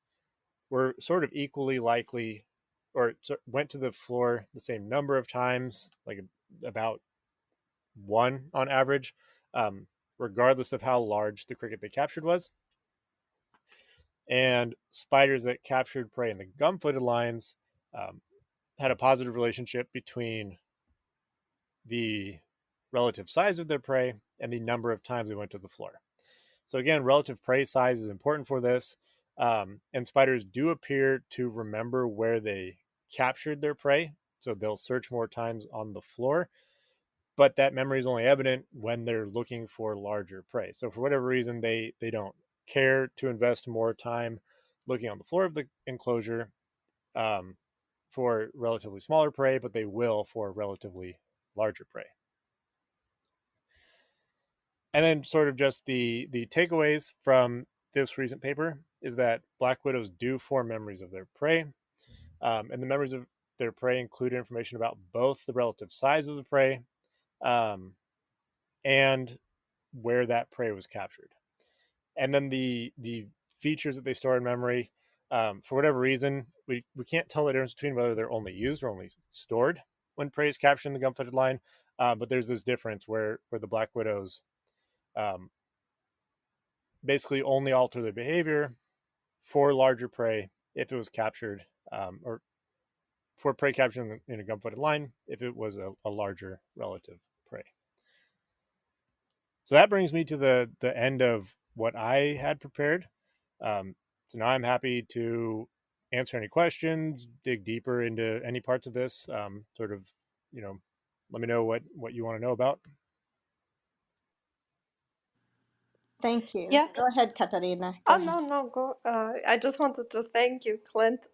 Speaker 2: were sort of equally likely, or went to the floor the same number of times, like about one on average, regardless of how large the cricket they captured was. And spiders that captured prey in the gum-footed lines had a positive relationship between the relative size of their prey and the number of times they went to the floor. So again, relative prey size is important for this. And spiders do appear to remember where they captured their prey, so they'll search more times on the floor, but that memory is only evident when they're looking for larger prey. So for whatever reason, they don't care to invest more time looking on the floor of the enclosure for relatively smaller prey, but they will for relatively larger prey. And then sort of just the takeaways from this recent paper is that black widows do form memories of their prey, and the memories of their prey include information about both the relative size of the prey and where that prey was captured. And then the features that they store in memory, for whatever reason, we can't tell the difference between whether they're only used or only stored when prey is captured in the gum-footed line. But there's this difference where the black widows basically only alter their behavior for larger prey if it was captured, or for prey captured in a gum-footed line if it was a larger relative prey. So that brings me to the end of what I had prepared. So now I'm happy to answer any questions, dig deeper into any parts of this. Sort of, let me know what you want to know about.
Speaker 3: Thank you.
Speaker 1: Yeah.
Speaker 3: Go ahead, Katarina. Go ahead.
Speaker 1: No, go. I just wanted to thank you, Clint.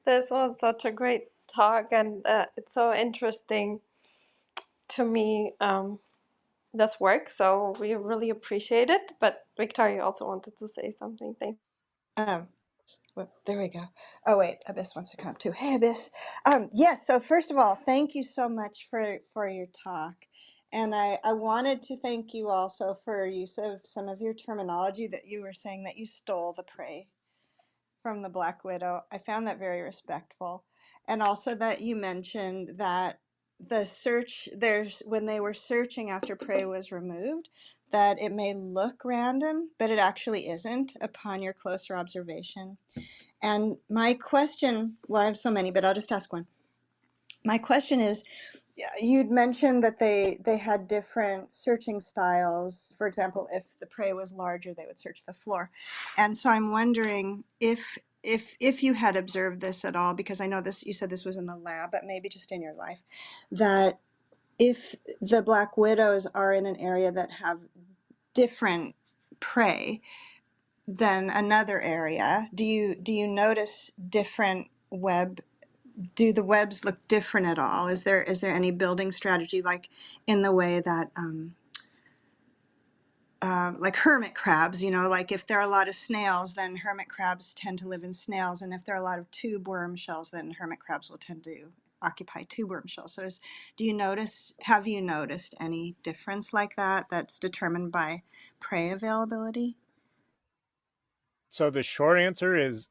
Speaker 1: This was such a great talk, and it's so interesting to me, this work. So we really appreciate it. But Victoria also wanted to say something. Thank
Speaker 3: Well, there we go. Oh wait, Abyss wants to come too. Hey, Abyss. Yes. So first of all, thank you so much for your talk, and I wanted to thank you also for use of some of your terminology that you were saying that you stole the prey. from the black widow. I found that very respectful. And also that you mentioned that the search there's when they were searching after prey was removed, that it may look random, but it actually isn't upon your closer observation. And my question, well, I have so many, but I'll just ask one. My question is, you'd mentioned that they had different searching styles. For example, if the prey was larger, they would search the floor. And so I'm wondering if you had observed this at all, because I know this, you said this was in the lab, but maybe just in your life, that if the black widows are in an area that have different prey than another area, do you notice different web, do the webs look different at all? Is there any building strategy, like in the way that like hermit crabs, like if there are a lot of snails, then hermit crabs tend to live in snails, and if there are a lot of tube worm shells, then hermit crabs will tend to occupy tube worm shells. So have you noticed any difference like that that's determined by prey availability?
Speaker 2: So the short answer is,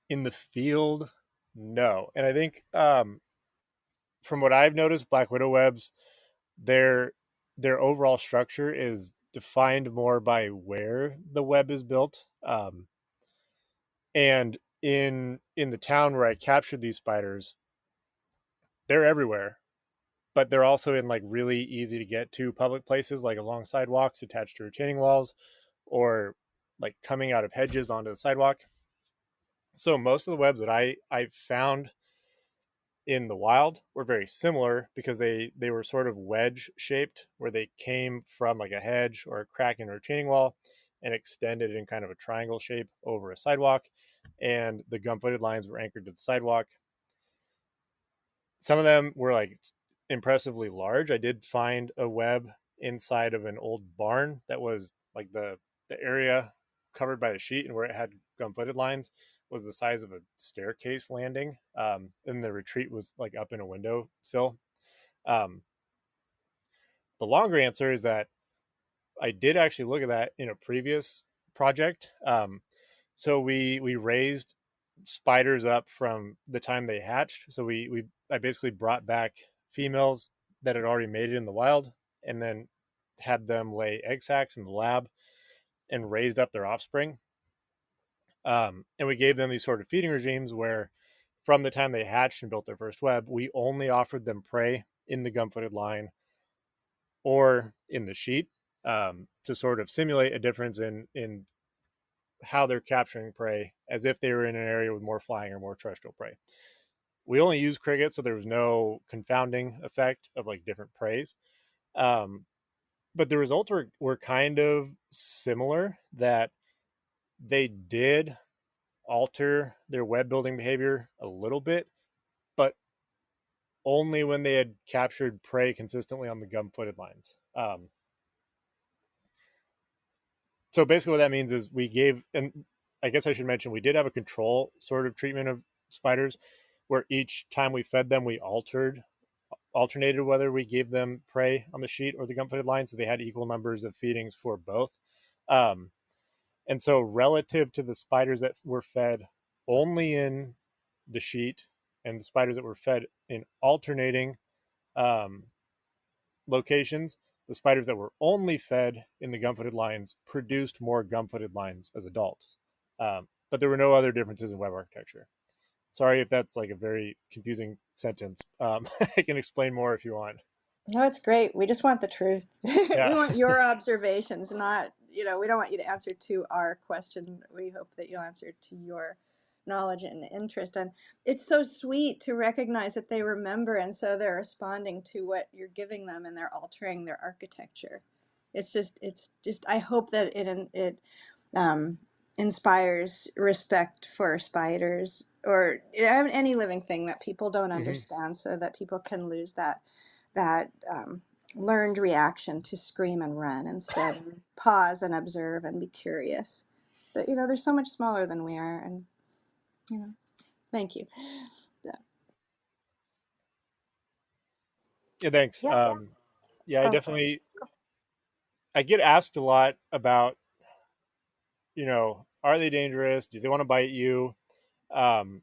Speaker 2: in the field, no. And I think from what I've noticed, black widow webs, their their overall structure is defined more by where the web is built. And in the town where I captured these spiders, they're everywhere, but they're also in like really easy to get to public places, like along sidewalks attached to retaining walls, or like coming out of hedges onto the sidewalk. So most of the webs that I found in the wild were very similar because they were sort of wedge shaped, where they came from like a hedge or a crack in a retaining wall and extended in kind of a triangle shape over a sidewalk, and the gum-footed lines were anchored to the sidewalk. Some of them were like impressively large. I did find a web inside of an old barn that was like the area covered by the sheet, and where it had gum-footed lines was the size of a staircase landing. And the retreat was like up in a window sill. Um, the longer answer is that I did actually look at that in a previous project. So we raised spiders up from the time they hatched. So we I basically brought back females that had already mated in the wild, and then had them lay egg sacs in the lab and raised up their offspring. And we gave them these sort of feeding regimes where, from the time they hatched and built their first web, we only offered them prey in the gum-footed line or in the sheet, to sort of simulate a difference in how they're capturing prey, as if they were in an area with more flying or more terrestrial prey. We only used crickets, so there was no confounding effect of like different preys. Um, but the results were kind of similar, that they did alter their web building behavior a little bit, but only when they had captured prey consistently on the gum-footed lines. So basically, what that means is we gave, and I guess I should mention, we did have a control sort of treatment of spiders, where each time we fed them, we alternated whether we gave them prey on the sheet or the gum-footed line, so they had equal numbers of feedings for both. Um, and so relative to the spiders that were fed only in the sheet and the spiders that were fed in alternating um, locations, the spiders that were only fed in the gum-footed lines produced more gum-footed lines as adults. But there were no other differences in web architecture. Sorry if that's like a very confusing sentence. I can explain more if you want.
Speaker 3: No, it's great. We just want the truth. We
Speaker 2: Yeah.
Speaker 3: want your observations, not, we don't want you to answer to our question. We hope that you'll answer to your knowledge and interest. And it's so sweet to recognize that they remember, and so they're responding to what you're giving them, and they're altering their architecture. It's just, I hope that it um, inspires respect for spiders, or any living thing that people don't
Speaker 2: Mm-hmm.
Speaker 3: understand, so that people can lose that learned reaction to scream and run, instead pause and observe and be curious. But they're so much smaller than we are, and you know thank you.
Speaker 2: Yeah, thanks.
Speaker 1: Yeah.
Speaker 2: Yeah, I
Speaker 1: Oh,
Speaker 2: definitely, I get asked a lot about, are they dangerous? Do they want to bite you? And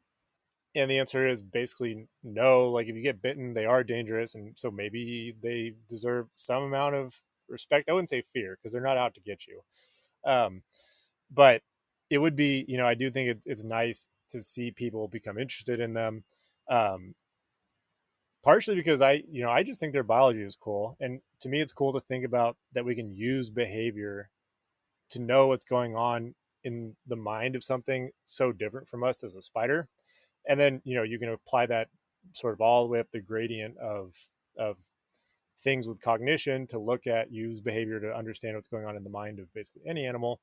Speaker 2: the answer is basically no. Like if you get bitten, they are dangerous, and so maybe they deserve some amount of respect. I wouldn't say fear because they're not out to get you. Um, but it would be, I do think it's nice to see people become interested in them. Um, Partially because I just think their biology is cool, and to me, it's cool to think about that we can use behavior to know what's going on in the mind of something so different from us as a spider, and then you can apply that sort of all the way up the gradient of things with cognition to look at use behavior to understand what's going on in the mind of basically any animal.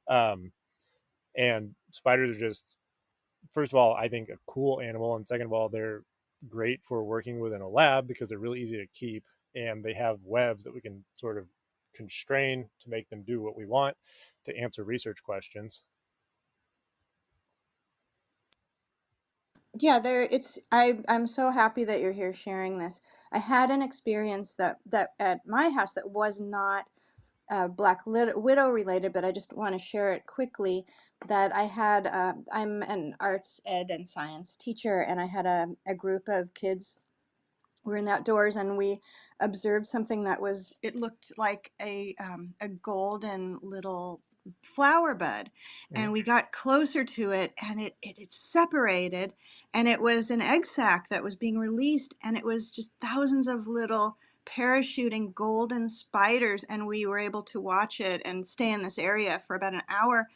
Speaker 2: um, and spiders are just, first of all, I think a cool animal, and second of all, they're great for working within a lab because they're really easy to keep, and they have webs that we can sort of constrain to make them do what we want to answer research questions.
Speaker 3: Yeah, there it's I'm so happy that you're here sharing this. I had an experience that at my house that was not Widow related, but I just want to share it quickly. That I had, I'm an arts ed and science teacher, and I had a group of kids. We were in the outdoors, and we observed something that was, it looked like a golden little flower bud.
Speaker 2: Mhm.
Speaker 3: And we got closer to it, and it separated, and it was an egg sac that was being released, and it was just thousands of little parachuting golden spiders. And we were able to watch it and stay in this area for about an hour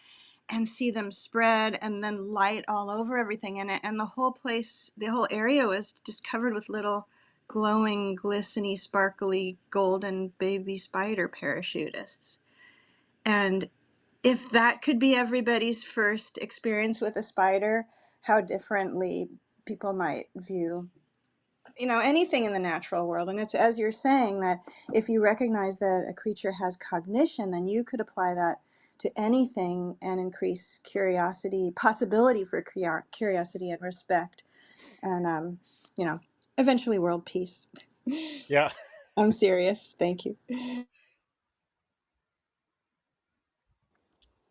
Speaker 3: and see them spread and then light all over everything. And the whole place, the whole area was just covered with little glowing, glistening, sparkly, golden baby spider parachutists. And if that could be everybody's first experience with a spider, how differently people might view, anything in the natural world. And it's, as you're saying, that if you recognize that a creature has cognition, then you could apply that to anything and increase curiosity, possibility for curiosity and respect, and eventually world peace.
Speaker 2: Yeah.
Speaker 3: I'm serious. Thank you.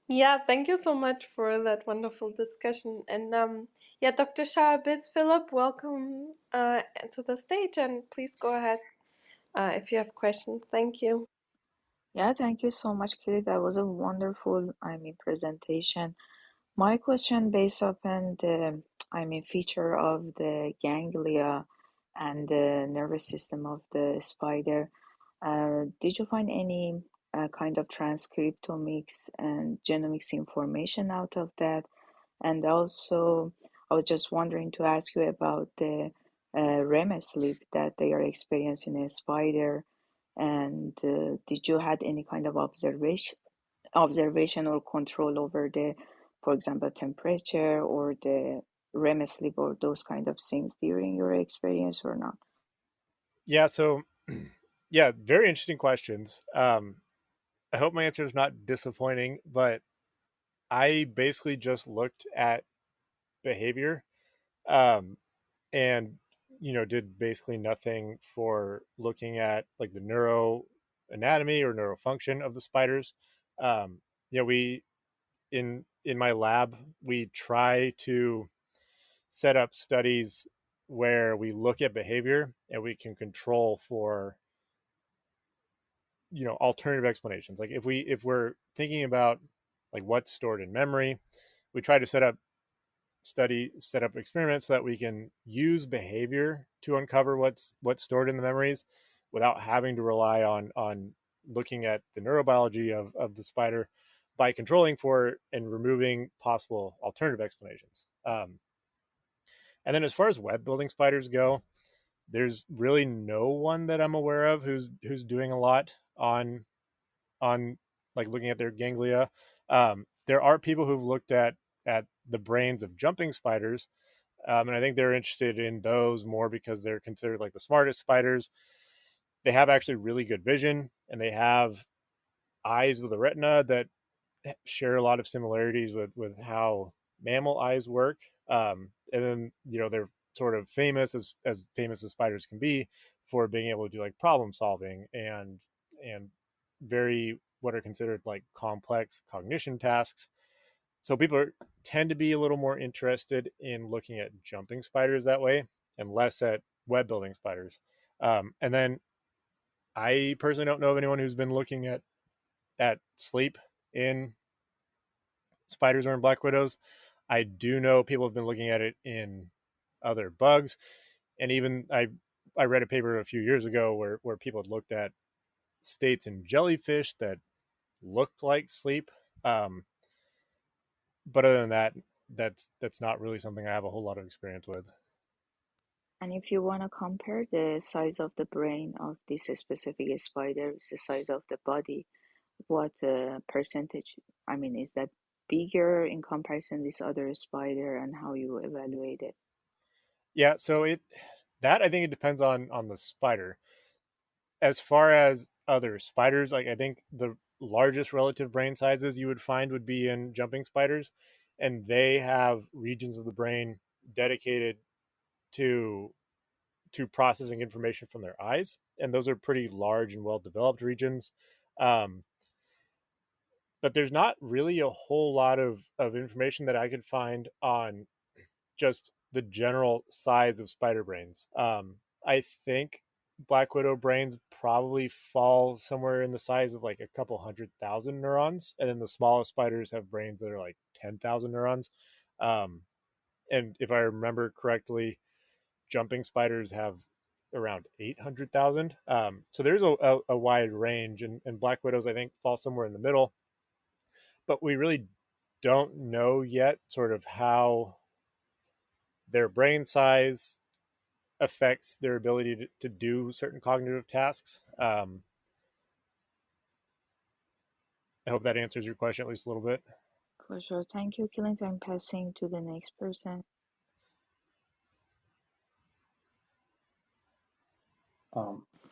Speaker 1: Yeah, thank you so much for that wonderful discussion. And yeah, Dr. Shahbiz Philip, welcome to the stage, and please go ahead if you have questions. Thank you.
Speaker 4: Yeah, thank you so much, Kelly. That was a wonderful, presentation. My question based upon the, feature of the ganglia and the nervous system of the spider. Did you find any kind of transcriptomics and genomics information out of that? And also, I was just wondering to ask you about the REM sleep that they are experiencing in a spider. And did you had any kind of observation or control over the, for example, temperature or the REM sleep or those kind of things during your experience or not?
Speaker 2: Yeah. So, yeah, very interesting questions. I hope my answer is not disappointing, but I basically just looked at behavior, um, and did basically nothing for looking at like the neuro anatomy or neurofunction of the spiders. um, we in my lab we try to set up studies where we look at behavior and we can control for alternative explanations. Like if we're thinking about like what's stored in memory, we try to set up experiments so that we can use behavior to uncover what's stored in the memories without having to rely on looking at the neurobiology of the spider by controlling for and removing possible alternative explanations. And then as far as web building spiders go, there's really no one that I'm aware of who's doing a lot on like looking at their ganglia. There are people who've looked at the brains of jumping spiders, and I think they're interested in those more because they're considered like the smartest spiders. They have actually really good vision, and they have eyes with a retina that share a lot of similarities with how mammal eyes work. And then they're sort of famous as spiders can be for being able to do like problem solving and very what are considered like complex cognition tasks. So people tend to be a little more interested in looking at jumping spiders that way and less at web building spiders. And then I personally don't know of anyone who's been looking at sleep in spiders or in black widows. I do know people have been looking at it in other bugs, and even I read a paper a few years ago where people had looked at states in jellyfish that looked like sleep. Um, but other than that, that's not really something I have a whole lot of experience with.
Speaker 4: And if you want to compare the size of the brain of this specific spider with the size of the body, what percentage, I mean, is that bigger in comparison to this other spider, and how you evaluate it?
Speaker 2: Yeah, so it that I think it depends on the spider. As far as other spiders, like I think the largest relative brain sizes you would find would be in jumping spiders, and they have regions of the brain dedicated to processing information from their eyes, and those are pretty large and well developed regions. Um, but there's not really a whole lot of information that I could find on just the general size of spider brains. I think black widow brains probably fall somewhere in the size of like a couple 100,000 neurons, and then the smallest spiders have brains that are like 10,000 neurons. Um, and if I remember correctly, jumping spiders have around 800,000. So there's a wide range, and black widows I think fall somewhere in the middle. But we really don't know yet sort of how their brain size affects their ability to do certain cognitive tasks. I hope that answers your question at least a little bit.
Speaker 4: For sure. Thank you, Clint. I'm passing to the next person.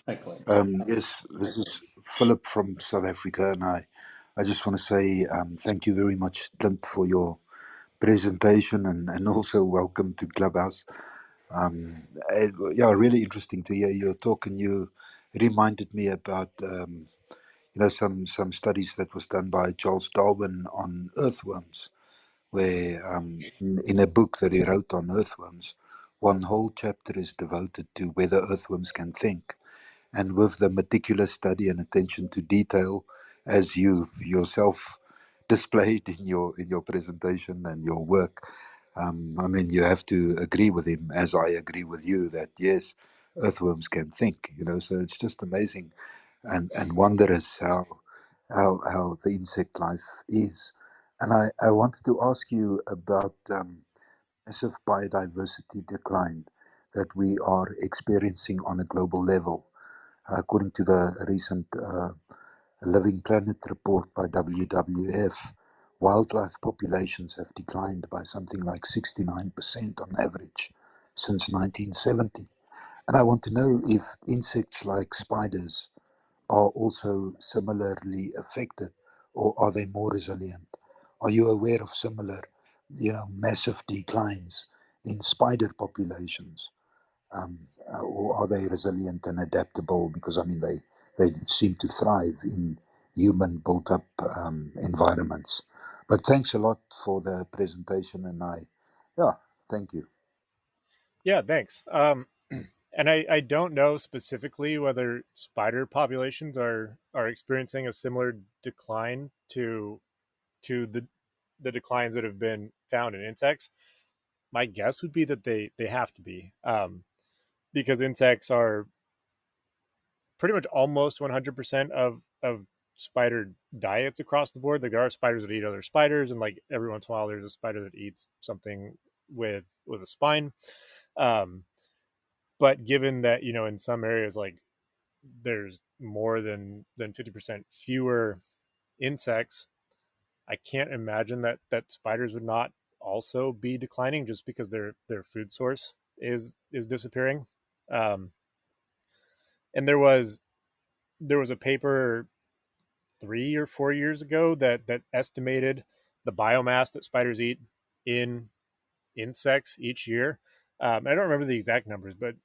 Speaker 5: Hi, Clint.
Speaker 6: Yes, this is Philip from South Africa, and I just want to say thank you very much, Clint, for your presentation, and also welcome to Clubhouse. Yeah, really interesting to hear your talk, and you reminded me about some studies that was done by Charles Darwin on earthworms, where in a book that he wrote on earthworms, one whole chapter is devoted to whether earthworms can think, and with the meticulous study and attention to detail, as you yourself displayed in your presentation and your work. I mean, you have to agree with him, as I agree with you, that yes, earthworms can think. So it's just amazing and wondrous how the insect life is. And I wanted to ask you about massive biodiversity decline that we are experiencing on a global level. According to the recent Living Planet report by WWF, wildlife populations have declined by something like 69% on average since 1970. And I want to know if insects like spiders are also similarly affected, or are they more resilient? Are you aware of similar, massive declines in spider populations? Or are they resilient and adaptable? Because I mean, they seem to thrive in human built-up environments. But thanks a lot for the presentation, and yeah, thank you.
Speaker 2: Yeah, thanks. And I don't know specifically whether spider populations are experiencing a similar decline to the declines that have been found in insects. My guess would be that they have to be, because insects are pretty much almost 100% of spider diets across the board. Like there are spiders that eat other spiders, and like every once in a while there's a spider that eats something with a spine. Um, but given that in some areas like there's more than 50% fewer insects, I can't imagine that spiders would not also be declining just because their food source is disappearing. Um, and there was a paper 3 or 4 years ago that estimated the biomass that spiders eat in insects each year. I don't remember the exact numbers, but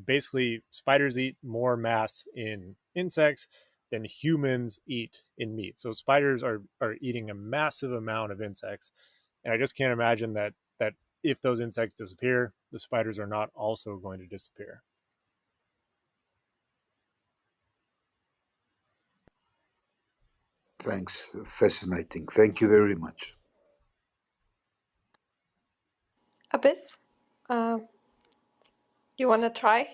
Speaker 2: basically spiders eat more mass in insects than humans eat in meat. So spiders are eating a massive amount of insects, and I just can't imagine that if those insects disappear, the spiders are not also going to disappear.
Speaker 6: Thanks. Fascinating. Thank you very much.
Speaker 1: Abyss, uh, you want to try?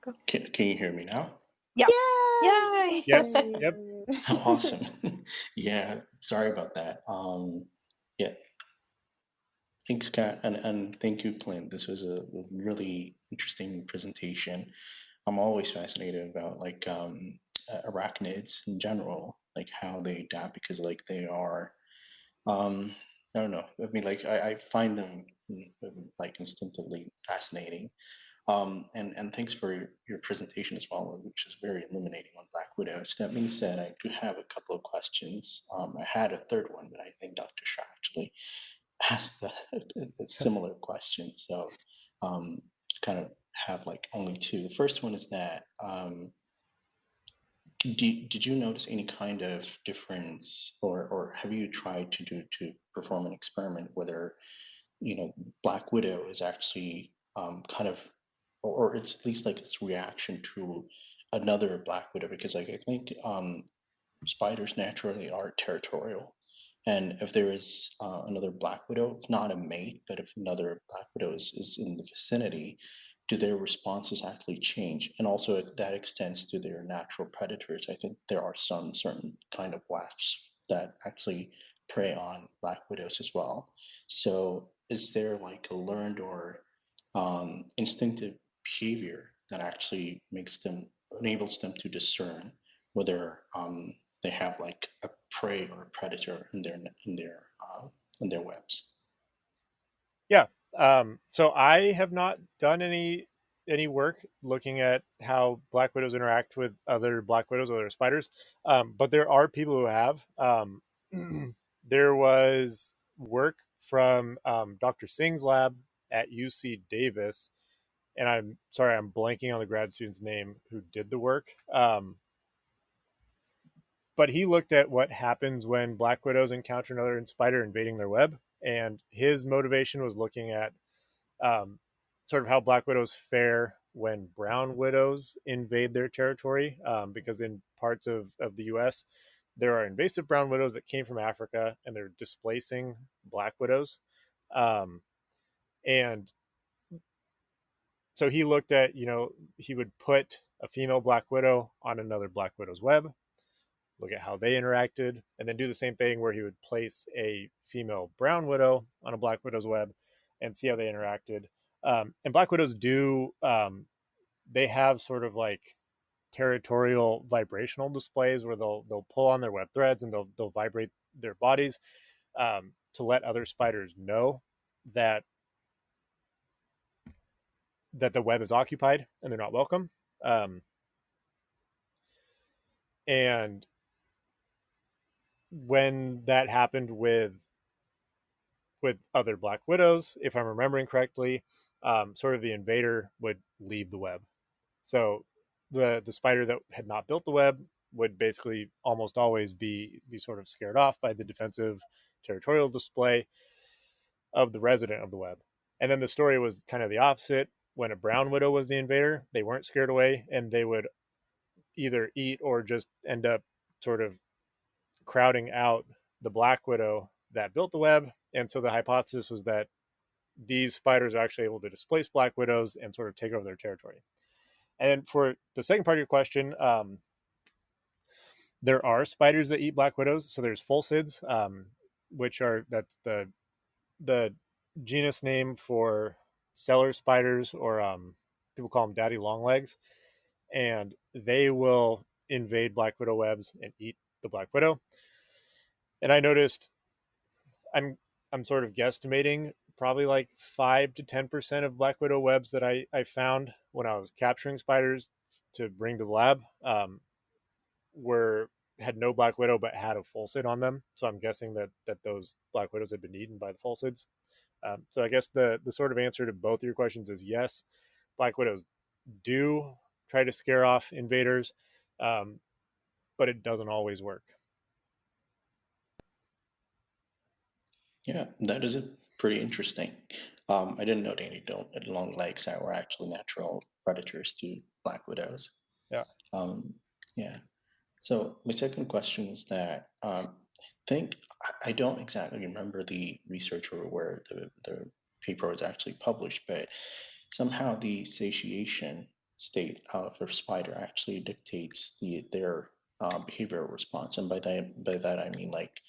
Speaker 1: Go.
Speaker 7: Can you hear me now?
Speaker 1: Yeah.
Speaker 3: Yes.
Speaker 1: Yay!
Speaker 2: Yes. Yep.
Speaker 7: Awesome. Yeah, sorry about that. Yeah, thanks, Scott, and thank you, Clint. This was a really interesting presentation. I'm always fascinated about like arachnids in general, like how they adapt, because like they are, I don't know. I mean, like I find them like instinctively fascinating. And thanks for your presentation as well, which is very illuminating on Black Widows. That being said, I do have a couple of questions. I had a third one, but I think Dr. Shah actually asked a similar question. So kind of have like only two. The first one is that did you notice any kind of difference, or have you tried to perform an experiment whether Black Widow is actually kind of, or it's at least like its reaction to another Black Widow, because like I think spiders naturally are territorial, and if there is another Black Widow, if not a mate, but if another Black Widow is in the vicinity, do their responses actually change? And also, if that extends to their natural predators. I think there are some certain kind of wasps that actually prey on Black Widows as well. So, is there like a learned or instinctive behavior that actually makes them enables them to discern whether they have like a prey or a predator in their webs?
Speaker 2: Yeah. So I have not done any work looking at how black widows interact with other black widows or other spiders, but there are people who have. There was work from Dr. Singh's lab at UC Davis, and I'm sorry, I'm blanking on the grad student's name who did the work. But he looked at what happens when black widows encounter another spider invading their web, and his motivation was looking at um, sort of how black widows fare when brown widows invade their territory, because in parts of the US, there are invasive brown widows that came from Africa and they're displacing black widows. Um, and so he looked at, he would put a female black widow on another black widow's web, look at how they interacted, and then do the same thing where he would place a female brown widow on a black widow's web and see how they interacted. And black widows do, they have sort of like territorial vibrational displays where they'll pull on their web threads and they'll vibrate their bodies, to let other spiders know that the web is occupied and they're not welcome. Um, and when that happened with other black widows, if I'm remembering correctly, sort of the invader would leave the web. So the spider that had not built the web would basically almost always be sort of scared off by the defensive territorial display of the resident of the web. And then the story was kind of the opposite. When a brown widow was the invader, they weren't scared away, and they would either eat or just end up sort of crowding out the black widow that built the web. And so the hypothesis was that these spiders are actually able to displace black widows and sort of take over their territory. And for the second part of your question, there are spiders that eat black widows. So there's pholcids, which are that's the genus name for cellar spiders, or people call them daddy longlegs, and they will invade black widow webs and eat the black widow. And I noticed, I'm sort of guesstimating, probably like 5 to 10% of black widow webs that I found when I was capturing spiders to bring to the lab, were had no black widow but had a pholcid on them. So I'm guessing that those black widows had been eaten by the pholcids. So I guess the sort of answer to both of your questions is yes. Black widows do try to scare off invaders. Um, but it doesn't always work.
Speaker 7: Yeah, that is pretty interesting. I didn't know that long legs that were actually natural predators to black widows.
Speaker 2: Yeah.
Speaker 7: Um, yeah. So my second question is that think I don't exactly remember the research or where the paper was actually published, but somehow the satiation state of a spider actually dictates their behavioral response, and by that I mean like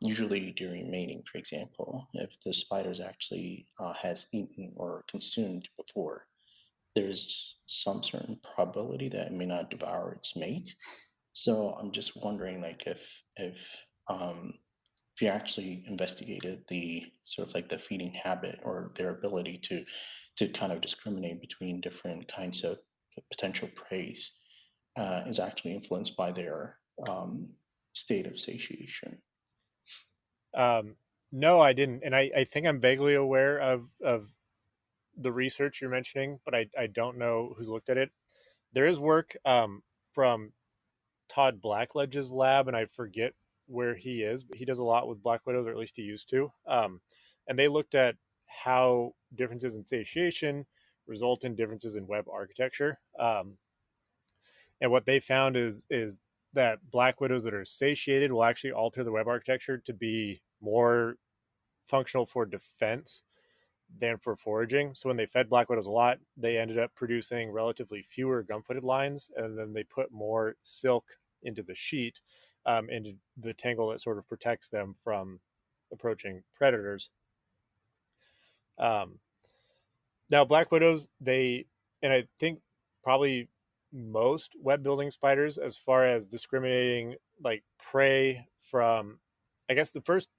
Speaker 7: usually during mating, for example, if the spider actually has eaten or consumed before, there's some certain probability that it may not devour its mate. So I'm just wondering, like, if you actually investigated the sort of like the feeding habit or their ability to kind of discriminate between different kinds of potential preys is actually influenced by their state of satiation.
Speaker 2: No, I didn't, and I think I'm vaguely aware of the research you're mentioning, but I don't know who's looked at it. There is work from Todd Blackledge's lab, and I forget where he is, but he does a lot with black widows, or at least he used to. And they looked at how differences in satiation result in differences in web architecture. And what they found is that black widows that are satiated will actually alter the web architecture to be more functional for defense than for foraging. So when they fed black widows a lot, they ended up producing relatively fewer gum-footed lines, and then they put more silk into the sheet, into the tangle that sort of protects them from approaching predators. Um, Now, black widows, and I think probably most web building spiders, as far as discriminating like prey from, I guess the first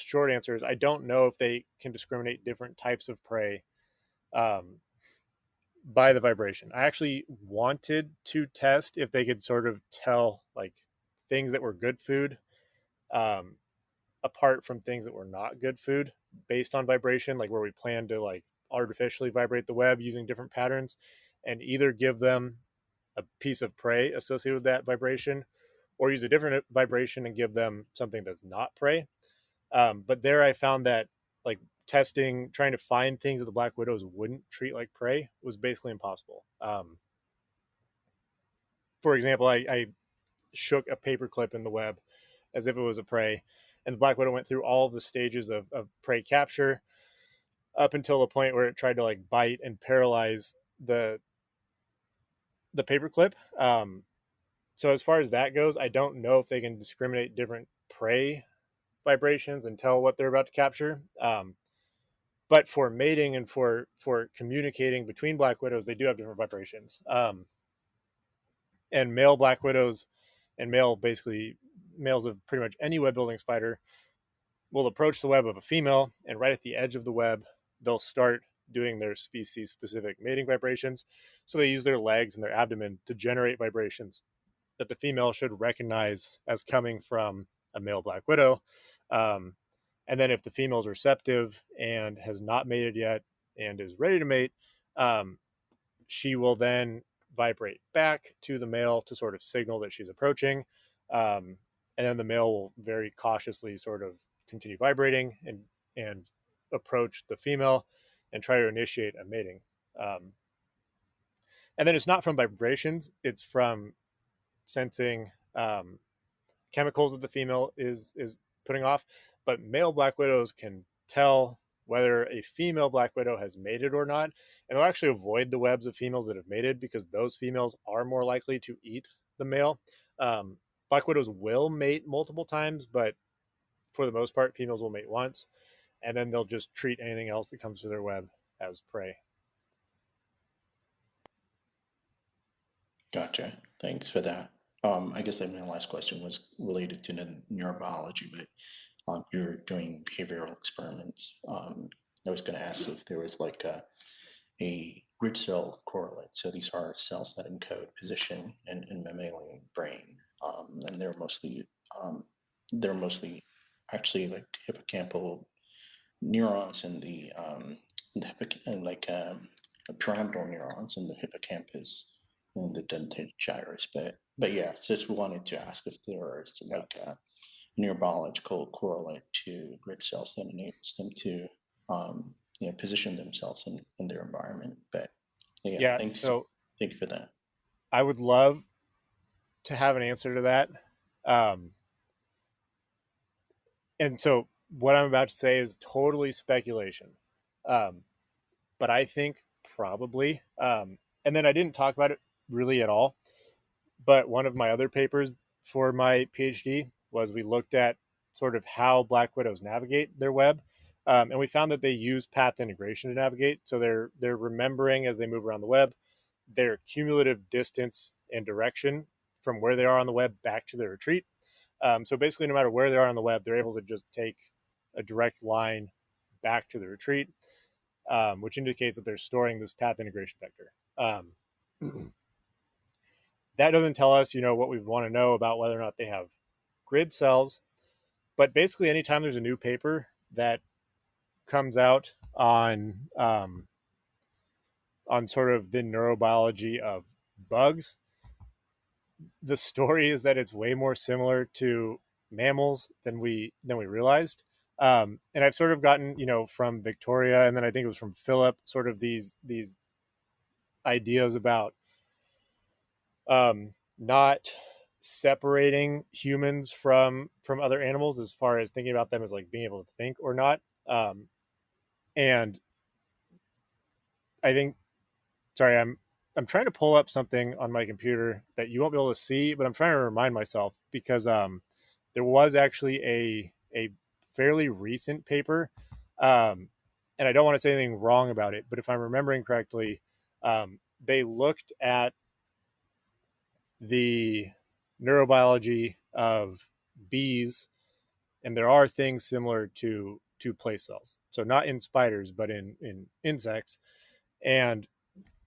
Speaker 2: short answer is I don't know if they can discriminate different types of prey um, by the vibration. I actually wanted to test if they could sort of tell like things that were good food um, apart from things that were not good food based on vibration, like where we plan to like artificially vibrate the web using different patterns and either give them a piece of prey associated with that vibration or use a different vibration and give them something that's not prey. But there I found that like testing, trying to find things that the black widows wouldn't treat like prey was basically impossible. For example, I shook a paperclip in the web as if it was a prey, and the black widow went through all of the stages of prey capture up until the point where it tried to like bite and paralyze the paperclip. So as far as that goes, I don't know if they can discriminate different prey vibrations and tell what they're about to capture. But for mating and for communicating between black widows, they do have different vibrations. And male black widows and males of pretty much any web building spider will approach the web of a female, and right at the edge of the web, they'll start doing their species specific mating vibrations. So they use their legs and their abdomen to generate vibrations that the female should recognize as coming from a male black widow. Um, and then if the female is receptive and has not mated yet and is ready to mate, um, she will then vibrate back to the male to sort of signal that she's approaching. Um, and then the male will very cautiously sort of continue vibrating and approach the female and try to initiate a mating. Um, and then it's not from vibrations; it's from sensing chemicals that the female is putting off. But male black widows can tell whether a female black widow has mated or not, and they'll actually avoid the webs of females that have mated because those females are more likely to eat the male. Black widows will mate multiple times, but for the most part, females will mate once, and then they'll just treat anything else that comes to their web as prey.
Speaker 7: Gotcha. Thanks for that. I guess my last question was related to the neurobiology, but you're doing behavioral experiments. I was going to ask if there was like a grid cell correlate. So these are cells that encode position in mammalian brain, and um, they're mostly actually like hippocampal neurons in the pyramidal neurons in the hippocampus the dentate gyrus. But yeah, just wanted to ask if there is like a neurobiological correlate to grid cells that enables them to position themselves in their environment. But yeah,
Speaker 2: Yeah,
Speaker 7: thank
Speaker 2: so
Speaker 7: you for that.
Speaker 2: I would love to have an answer to that. Um, and so what I'm about to say is totally speculation. Um, but I think probably. And then I didn't talk about it really at all. But one of my other papers for my PhD was we looked at sort of how black widows navigate their web. And we found that they use path integration to navigate. So they're remembering as they move around the web their cumulative distance and direction from where they are on the web back to their retreat. So basically, no matter where they are on the web, they're able to just take a direct line back to the retreat, which indicates that they're storing this path integration vector. That doesn't tell us, what we want to know about whether or not they have grid cells. But basically, anytime there's a new paper that comes out on sort of the neurobiology of bugs, the story is that it's way more similar to mammals than we realized. And I've sort of gotten, from Victoria, and then I think it was from Philip, sort of these ideas about not separating humans from other animals as far as thinking about them as like being able to think or not. And I think, sorry, I'm trying to pull up something on my computer that you won't be able to see, but I'm trying to remind myself because there was actually a fairly recent paper, and I don't want to say anything wrong about it, but if I'm remembering correctly, they looked at the neurobiology of bees, and there are things similar to place cells. So not in spiders, but in insects, and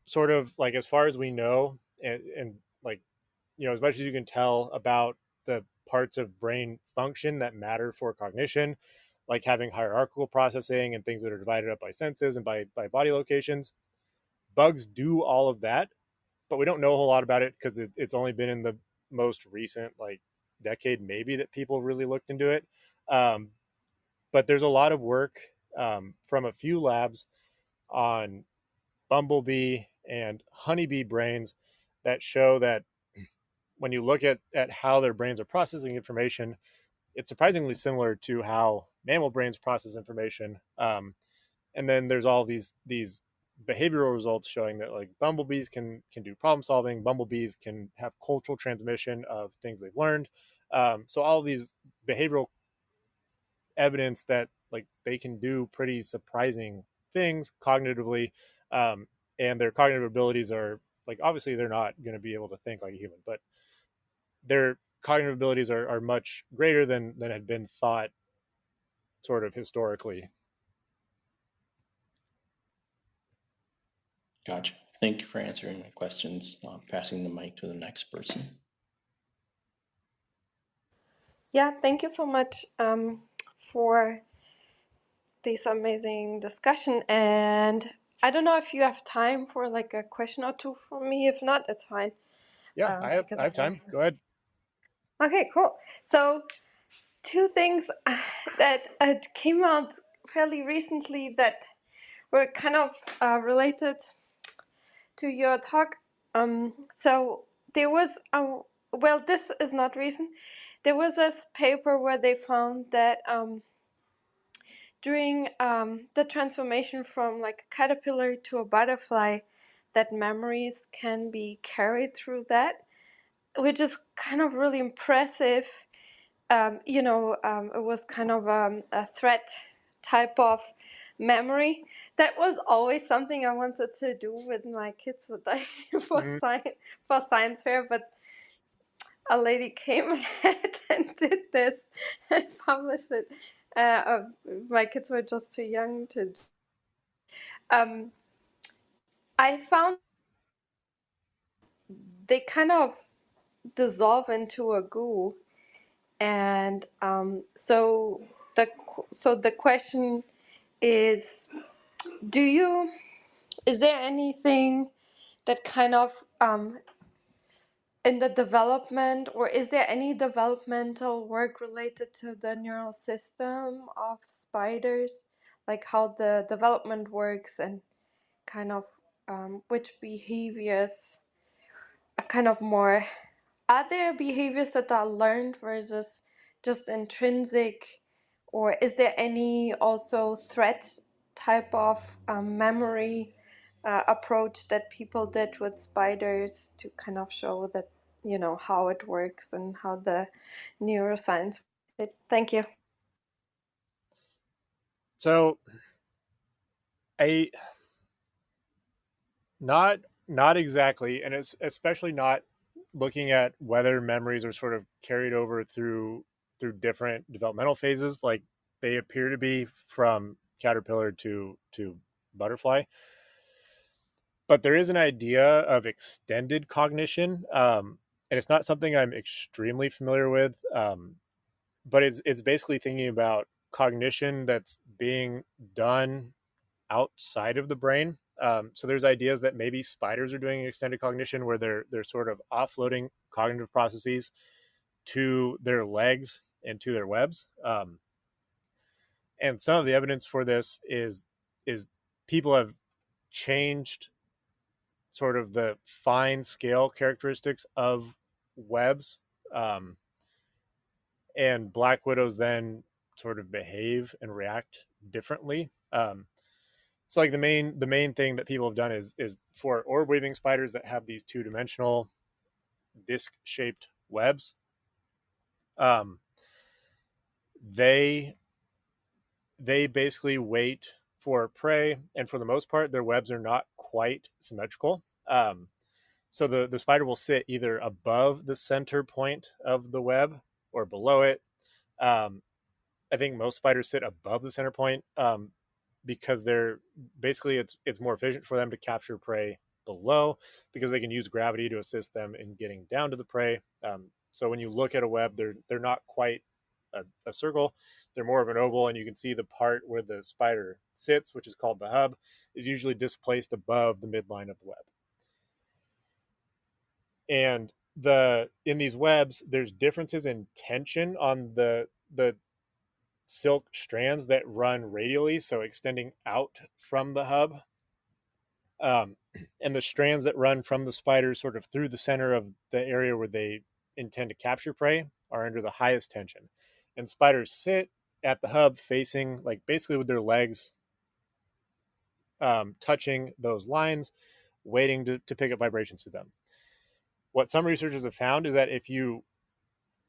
Speaker 2: sort of like as far as we know, and like as much as you can tell about the parts of brain function that matter for cognition, like having hierarchical processing and things that are divided up by senses and by body locations, bugs do all of that, but we don't know a whole lot about it because it's only been in the most recent like decade maybe that people really looked into it. um, but there's a lot of work from a few labs on bumblebee and honeybee brains that show that when you look at how their brains are processing information, it's surprisingly similar to how mammal brains process information. And then there's all these behavioral results showing that like bumblebees can do problem solving, bumblebees can have cultural transmission of things they've learned. So all of these behavioral evidence that like they can do pretty surprising things cognitively, and their cognitive abilities are like obviously they're not going to be able to think like a human, but their cognitive abilities are much greater than had been thought sort of historically.
Speaker 7: Gotcha. Thank you for answering my questions. Passing the mic to the next person.
Speaker 1: Yeah, thank you so much for this amazing discussion. And I don't know if you have time for like a question or two from me. If not, it's fine.
Speaker 2: Yeah, I
Speaker 1: Because
Speaker 2: have time. Go ahead.
Speaker 1: Okay, cool. So two things that came out fairly recently that were kind of related to your talk. So there was a, well, this is not recent. There was this paper where they found that during the transformation from like a caterpillar to a butterfly, that memories can be carried through that, which is kind of really impressive. It was kind of a threat type of memory. That was always something I wanted to do with my kids for
Speaker 2: Mm-hmm.
Speaker 1: science fair, but a lady came ahead and did this and published it. My kids were just too young to. I found they kind of dissolve into a goo, and the question is, is there anything that kind of in the development, or is there any developmental work related to the neural system of spiders, like how the development works and kind of which behaviors are kind of more, are there behaviors that are learned versus just intrinsic, or is there any also threat type of memory approach that people did with spiders to kind of show that, you know, how it works and how the neuroscience. Thank you.
Speaker 2: So I not exactly, and it's especially not looking at whether memories are sort of carried over through different developmental phases, like they appear to be from caterpillar to butterfly. But there is an idea of extended cognition, and it's not something I'm extremely familiar with. But it's basically thinking about cognition that's being done outside of the brain. So there's ideas that maybe spiders are doing extended cognition, where they're sort of offloading cognitive processes to their legs and to their webs. And some of the evidence for this is people have changed sort of the fine scale characteristics of webs, um, and black widows then sort of behave and react differently. So like the main thing that people have done is for orb weaving spiders that have these 2-dimensional disc shaped webs, um, they they basically wait for prey, and for the most part their webs are not quite symmetrical. So the spider will sit either above the center point of the web or below it. um, I think most spiders sit above the center point, because they're basically it's more efficient for them to capture prey below, because they can use gravity to assist them in getting down to the prey. So when you look at a web, they're not quite a circle; they're more of an oval, and you can see the part where the spider sits, which is called the hub, is usually displaced above the midline of the web. And the in these webs, there's differences in tension on the silk strands that run radially, so extending out from the hub, um, and the strands that run from the spider sort of through the center of the area where they intend to capture prey are under the highest tension. And spiders sit at the hub facing, like, basically with their legs touching those lines, waiting to pick up vibrations to them. What some researchers have found is that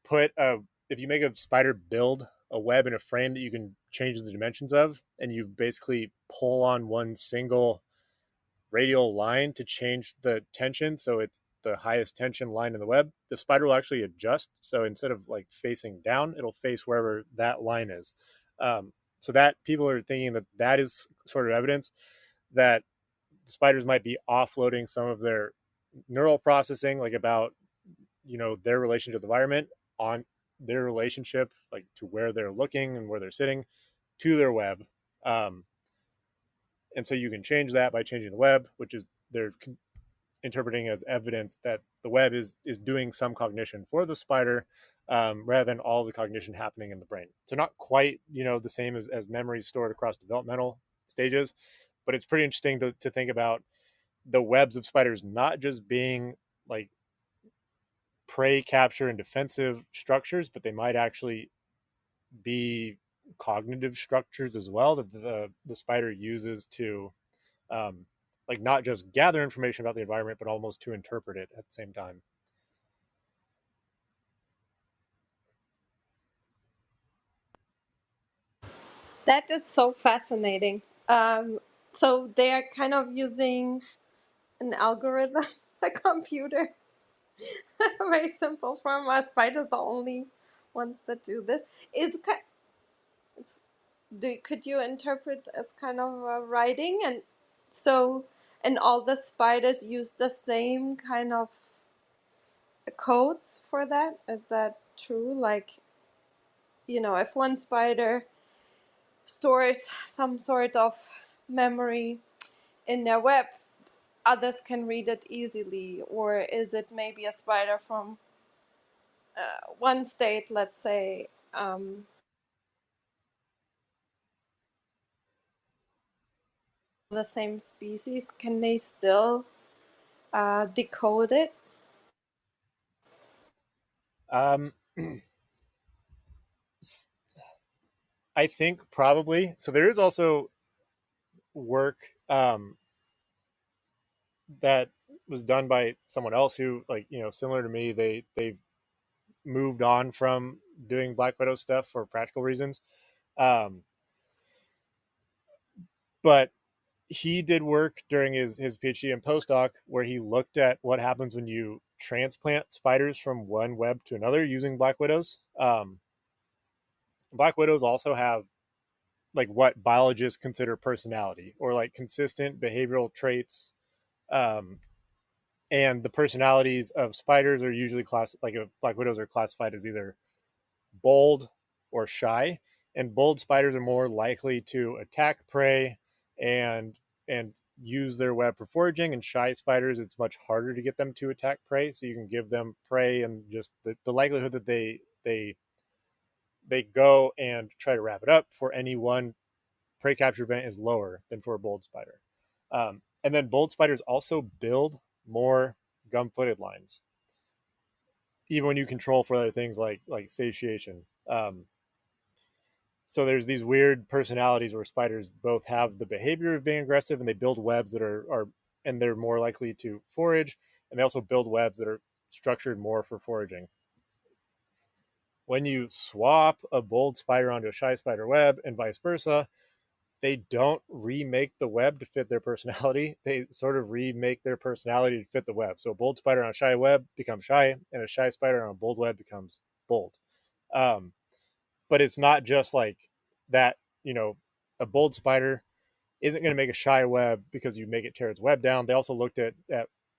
Speaker 2: put a if you make a spider build a web in a frame that you can change the dimensions of, and you basically pull on one single radial line to change the tension, so it's the highest tension line in the web, the spider will actually adjust. So instead of like facing down, it'll face wherever that line is. So that people are thinking that that is sort of evidence that spiders might be offloading some of their neural processing, like about, their relation to the environment, on their relationship, like to where they're looking and where they're sitting, to their web. um, and so you can change that by changing the web, which is they're interpreting as evidence that the web is doing some cognition for the spider, rather than all the cognition happening in the brain. So not quite, the same as memories stored across developmental stages, but it's pretty interesting to think about the webs of spiders not just being like prey capture and defensive structures, but they might actually be cognitive structures as well, that the spider uses to, um, like, not just gather information about the environment, but almost to interpret it at the same time.
Speaker 1: That is so fascinating. So they are kind of using an algorithm, a computer, a very simple form. Are spiders the only ones that do this? Is could you interpret as kind of a writing, and so, and all the spiders use the same kind of codes for that? Is that true? Like, if one spider stores some sort of memory in their web, others can read it easily, or is it maybe a spider from one state, let's say, the same species? Can they still decode it?
Speaker 2: Um, I think probably. So there is also work that was done by someone else who, like, similar to me, they've moved on from doing Black Widow stuff for practical reasons. Um, but he did work during his PhD and postdoc where he looked at what happens when you transplant spiders from one web to another using Black Widows. Black Widows also have like what biologists consider personality, or like consistent behavioral traits. Um, and the personalities of spiders are usually like Black Widows are classified as either bold or shy, and bold spiders are more likely to attack prey and and use their web for foraging, and shy spiders, it's much harder to get them to attack prey, so you can give them prey, and just the likelihood that they go and try to wrap it up for any one prey capture event is lower than for a bold spider. And then bold spiders also build more gum-footed lines, even when you control for other things like satiation. So there's these weird personalities where spiders both have the behavior of being aggressive, and they build webs that are and they're more likely to forage, and they also build webs that are structured more for foraging. When you swap a bold spider onto a shy spider web and vice versa, they don't remake the web to fit their personality. They sort of remake their personality to fit the web. So a bold spider on a shy web becomes shy, and a shy spider on a bold web becomes bold. Um, but it's not just like that. A bold spider isn't going to make a shy web because you make it tear its web down. They also looked at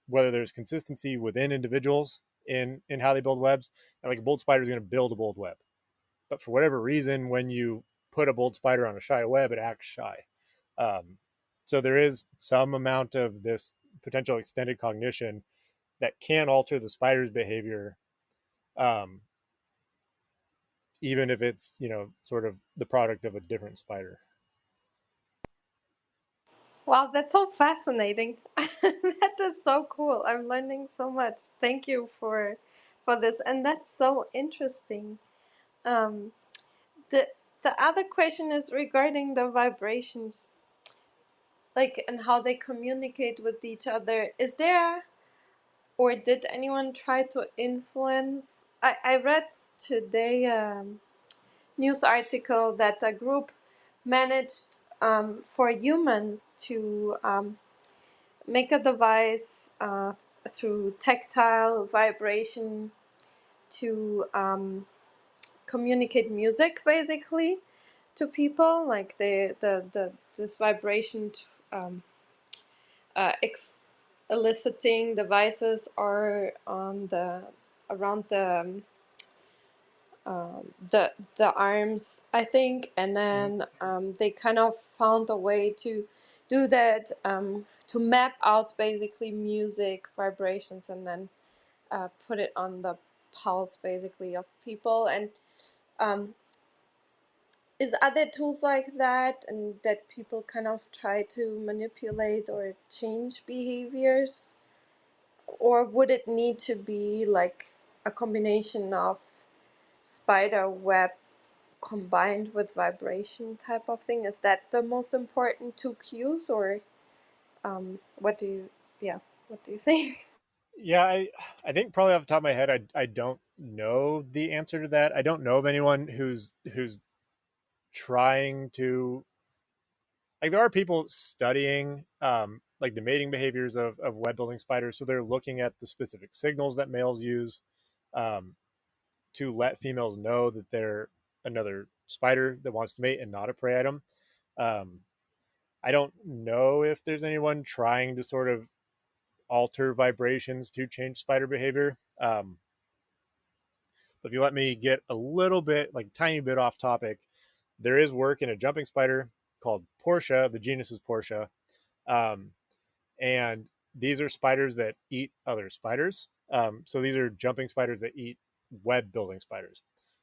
Speaker 2: whether there's consistency within individuals in how they build webs. And like a bold spider is going to build a bold web, but for whatever reason, when you put a bold spider on a shy web, it acts shy. Um, so there is some amount of this potential extended cognition that can alter the spider's behavior, um, even if it's sort of the product of a different spider.
Speaker 1: Wow, that's so fascinating. That is so cool. I'm learning so much. Thank you for this, and that's so interesting. Um, the the other question is regarding the vibrations, like, and how they communicate with each other. Is there, or did anyone try to influence? I read today news article that a group managed for humans to make a device through tactile vibration to communicate music basically to people, like the this vibration eliciting devices are on the around the arms, I think, and then they kind of found a way to do that, to map out basically music vibrations, and then put it on the pulse basically of people. And um, are there tools like that, and that people kind of try to manipulate or change behaviors, or would it need to be like a combination of spider web combined with vibration type of thing? Is that the most important two cues, or what do you, yeah, what do you think?
Speaker 2: Yeah, I think probably off the top of my head, I don't know the answer to that. I don't know of anyone who's trying to, like, there are people studying like the mating behaviors of web building spiders, so they're looking at the specific signals that males use um, to let females know that they're another spider that wants to mate and not a prey item. um, I don't know if there's anyone trying to sort of alter vibrations to change spider behavior. But if you let me get a little bit, like tiny bit off topic, there is work in a jumping spider called Portia. The genus is Portia. Um, and these are spiders that eat other spiders. So these are jumping spiders that eat web building spiders.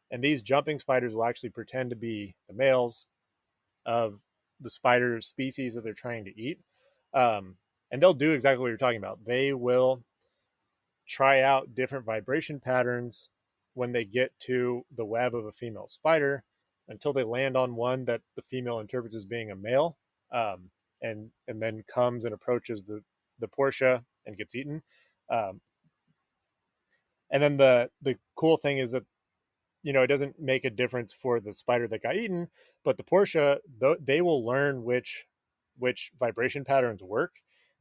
Speaker 2: And these jumping spiders will actually pretend to be the males of the spider species that they're trying to eat. And they'll do exactly what you're talking about. They will try out different vibration patterns when they get to the web of a female spider until they land on one that the female interprets as being a male, and then comes and approaches the Portia and gets eaten. Um, and then the cool thing is that it doesn't make a difference for the spider that got eaten, but the Portia they will learn which vibration patterns work,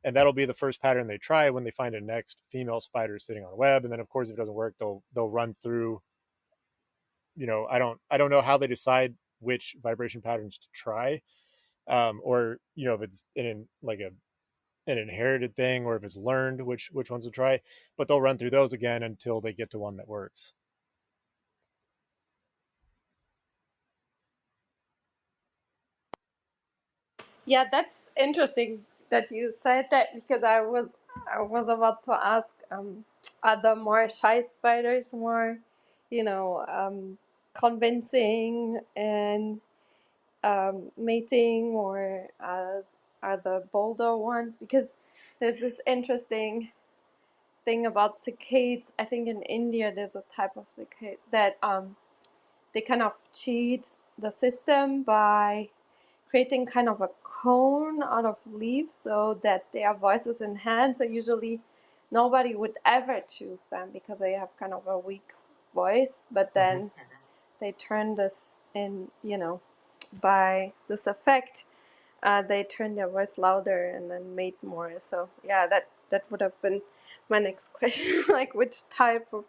Speaker 2: and that'll be the first pattern they try when they find a next female spider sitting on a web. And then of course if it doesn't work, they'll run through. I don't know how they decide which vibration patterns to try, or if it's in like an inherited thing, or if it's learned which ones to try, but they'll run through those again until they get to one that works.
Speaker 1: Yeah, that's interesting that you said that, because I was about to ask, are the more shy spiders more, convincing and mating, or are the bolder ones? Because there's this interesting thing about cicadas. I think in India there's a type of cicada that they kind of cheat the system by creating kind of a cone out of leaves so that their voice is enhanced. So usually nobody would ever choose them because they have kind of a weak voice, but then they turn this in, by this effect, they turn their voice louder and then mate more. So yeah, that would have been my next question, like which type of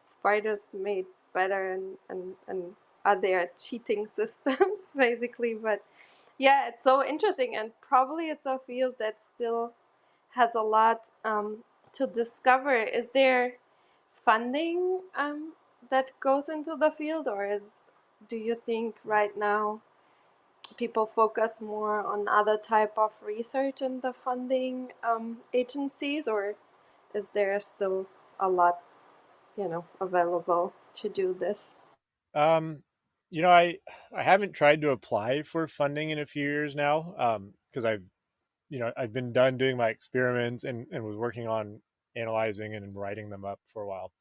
Speaker 1: spiders mate better, and are there cheating systems basically. But yeah, it's so interesting, and probably it's a field that still has a lot to discover. Is there funding that goes into the field, or do you think right now people focus more on other type of research in the funding agencies, or is there still a lot, available to do this?
Speaker 2: Um, I haven't tried to apply for funding in a few years now, because I've been done doing my experiments and was working on analyzing and writing them up for a while.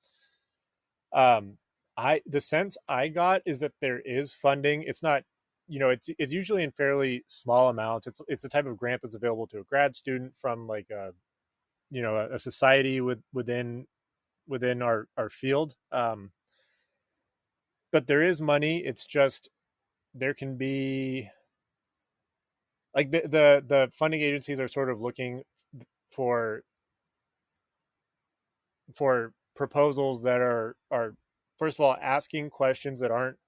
Speaker 2: The sense I got is that there is funding. It's not, it's usually in fairly small amounts. It's the type of grant that's available to a grad student from like a society within our field. But there is money. It's just there can be like the funding agencies are sort of looking for for proposals that are first of all asking questions that aren't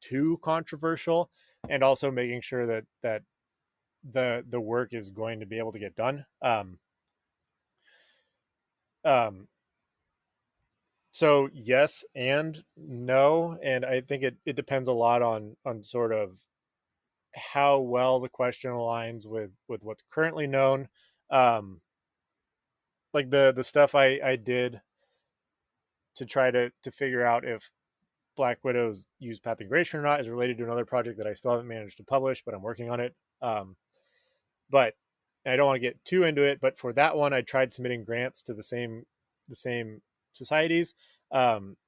Speaker 2: too controversial, and also making sure that the work is going to be able to get done. Um, so yes and no, and I think it depends a lot on sort of how well the question aligns with what's currently known. Like the stuff I did to try to figure out if black widows use path integration or not is related to another project that I still haven't managed to publish, but I'm working on it. But I don't want to get too into it. But for that one, I tried submitting grants to the same societies, um,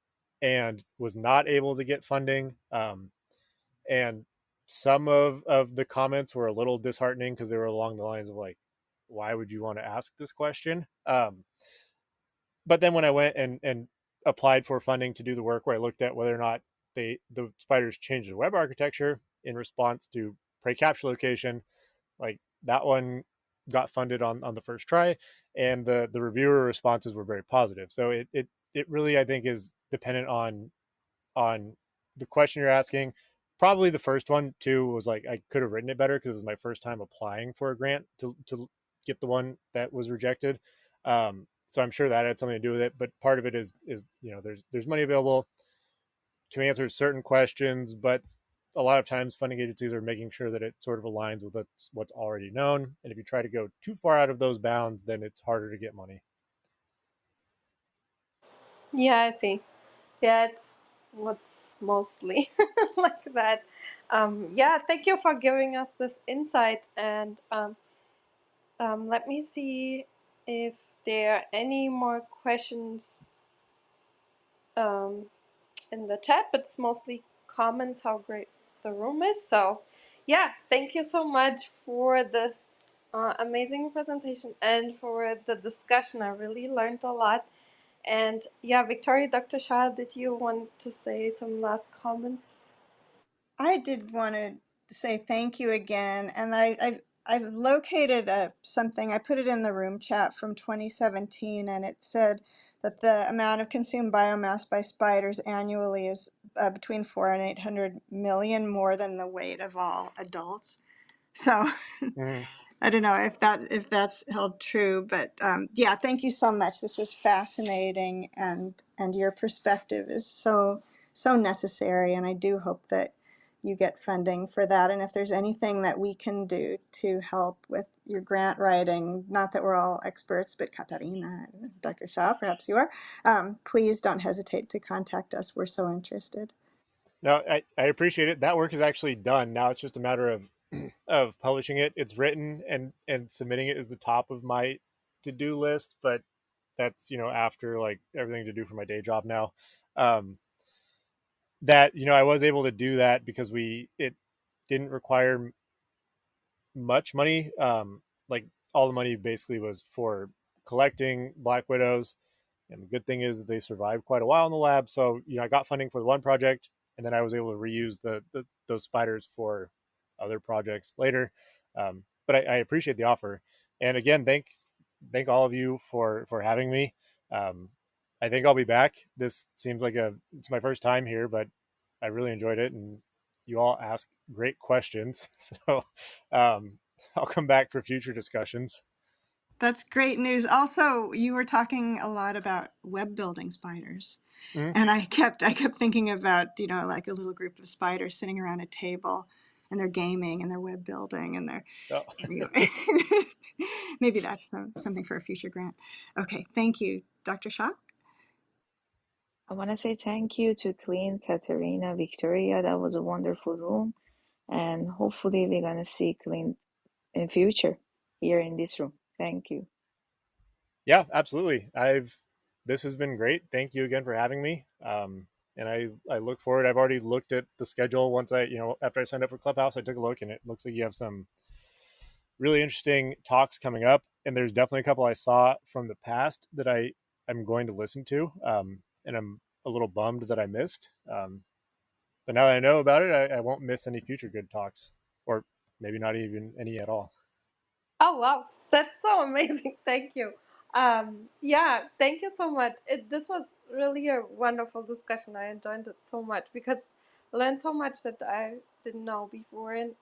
Speaker 2: and was not able to get funding. And some of the comments were a little disheartening because they were along the lines of like, why would you want to ask this question? But then when I went and applied for funding to do the work, where I looked at whether or not the spiders changed the web architecture in response to prey capture location, like that one got funded on the first try, and the reviewer responses were very positive. So it really, I think, is dependent on the question you're asking. Probably the first one too was like I could have written it better because it was my first time applying for a grant to get the one that was rejected. So I'm sure that had something to do with it. But part of it is there's money available to answer certain questions, but a lot of times funding agencies are making sure that it sort of aligns with what's already known. And if you try to go too far out of those bounds, then it's harder to get money.
Speaker 1: Yeah, I see. Yeah, it's what's mostly like that. Yeah, thank you for giving us this insight. And let me see if there are any more questions um, in the chat, but it's mostly comments how great the room is. So, yeah, thank you so much for this amazing presentation and for the discussion. I really learned a lot. And yeah, Victoria, Dr. Shah, did you want to say some last comments?
Speaker 3: I did want to say thank you again, and I've located something. I put it in the room chat from 2017, and it said that the amount of consumed biomass by spiders annually is between 4 and 800 million more than the weight of all adults. So
Speaker 2: Mm-hmm.
Speaker 3: I don't know if that's held true, but yeah, thank you so much. This was fascinating, and your perspective is so necessary, and I do hope that you get funding for that. And if there's anything that we can do to help with your grant writing, not that we're all experts, but Katarina and Dr. Shah, perhaps you are, please don't hesitate to contact us. We're so interested.
Speaker 2: No, I appreciate it. That work is actually done. Now it's just a matter of publishing it. It's written, and submitting it is the top of my to-do list, but that's after like everything to do for my day job now. Um, that I was able to do that because it didn't require much money. Like all the money basically was for collecting black widows, and the good thing is they survived quite a while in the lab. So I got funding for the one project, and then I was able to reuse those spiders for other projects later. But I appreciate the offer, and again, thank all of you for having me. Um, I think I'll be back. This seems like it's my first time here, but I really enjoyed it, and you all ask great questions. So I'll come back for future discussions.
Speaker 3: That's great news. Also, you were talking a lot about web building spiders.
Speaker 2: Mm-hmm.
Speaker 3: And I kept thinking about, like a little group of spiders sitting around a table and they're gaming and they're web building and they're
Speaker 2: Oh.
Speaker 3: anyway. Maybe that's something for a future grant. Okay, thank you, Dr. Shah.
Speaker 4: I want to say thank you to Clint, Katerina, Victoria. That was a wonderful room. And hopefully we're going to see Clint in future here in this room. Thank you.
Speaker 2: Yeah, absolutely. This has been great. Thank you again for having me. And I look forward. I've already looked at the schedule once after I signed up for Clubhouse, I took a look and it looks like you have some really interesting talks coming up. And there's definitely a couple I saw from the past that I'm going to listen to. And I'm a little bummed that I missed. But now that I know about it, I won't miss any future good talks, or maybe not even any at all.
Speaker 1: Oh, wow. That's so amazing. Thank you. Yeah, thank you so much. This was really a wonderful discussion. I enjoyed it so much because I learned so much that I didn't know before. And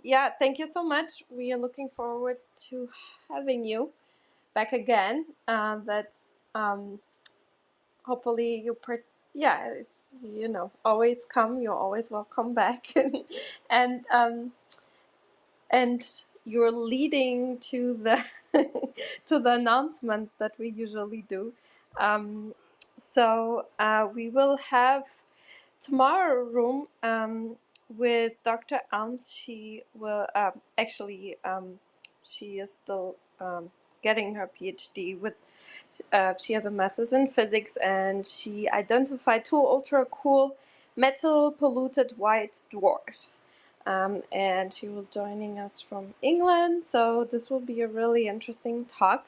Speaker 1: yeah, thank you so much. We are looking forward to having you back again. That's hopefully yeah, if, always come. You're always welcome back. And you're leading to the to the announcements that we usually do. So we will have tomorrow room with Dr. Alms. She will she is still getting her PhD with. She has a master's in physics, and she identified two ultra cool metal polluted white dwarfs. And she will joining us from England. So this will be a really interesting talk.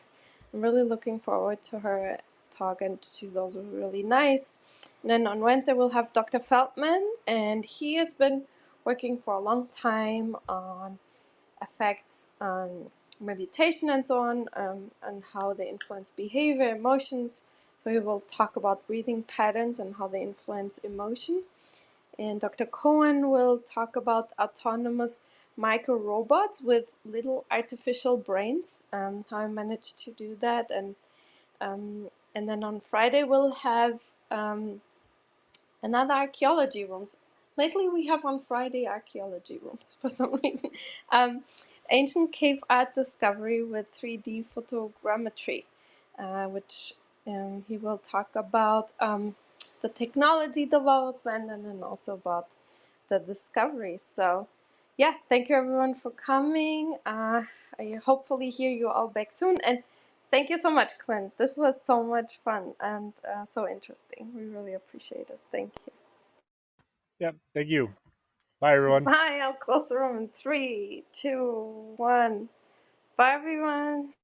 Speaker 1: I'm really looking forward to her talk, and she's also really nice. And then on Wednesday we'll have Dr. Feldman, and he has been working for a long time on effects on meditation and so on, and how they influence behavior, emotions. So we will talk about breathing patterns and how they influence emotion. And Dr. Cohen will talk about autonomous micro robots with little artificial brains, how I managed to do that. And then on Friday we'll have another archaeology room. lately we have on Friday archaeology rooms for some reason. Ancient cave art discovery with 3D photogrammetry, which he will talk about the technology development and then also about the discoveries. So, yeah, thank you everyone for coming. I hopefully hear you all back soon. And thank you so much, Clint. This was so much fun and so interesting. We really appreciate it. Thank you.
Speaker 2: Yep. Thank you. Bye, everyone.
Speaker 1: Bye. I'll close the room in 3, 2, 1. Bye, everyone.